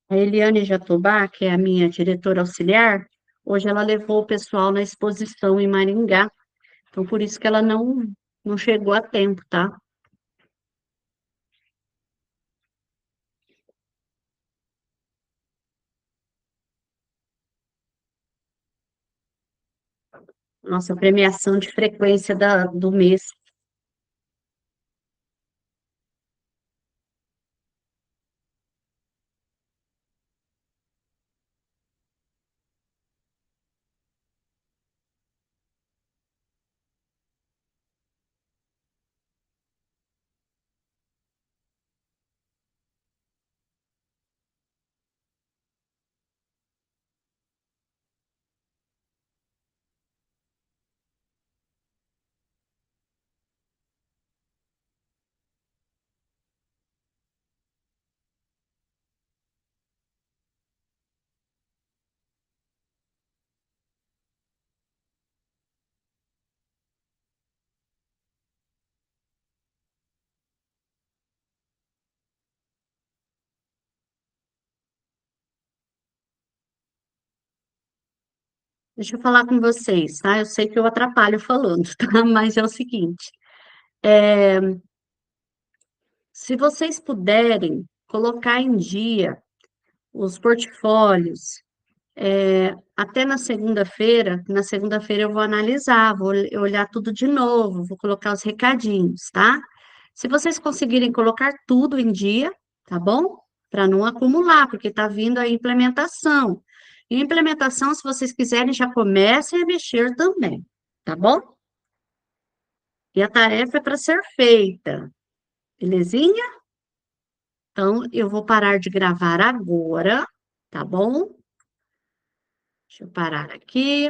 A Eliane Jatobá, que é a minha diretora auxiliar, hoje ela levou o pessoal na exposição em Maringá, então por isso que ela não chegou a tempo, tá? Nossa premiação de frequência do mês. Deixa eu falar com vocês, tá? Eu sei que eu atrapalho falando, tá? Mas é o seguinte, se vocês puderem colocar em dia os portfólios, até na segunda-feira eu vou analisar, vou olhar tudo de novo, vou colocar os recadinhos, tá? Se vocês conseguirem colocar tudo em dia, tá bom? Para não acumular, porque tá vindo a implementação. E implementação, se vocês quiserem, já comecem a mexer também, tá bom? E a tarefa é para ser feita, belezinha? Então, eu vou parar de gravar agora, tá bom? Deixa eu parar aqui.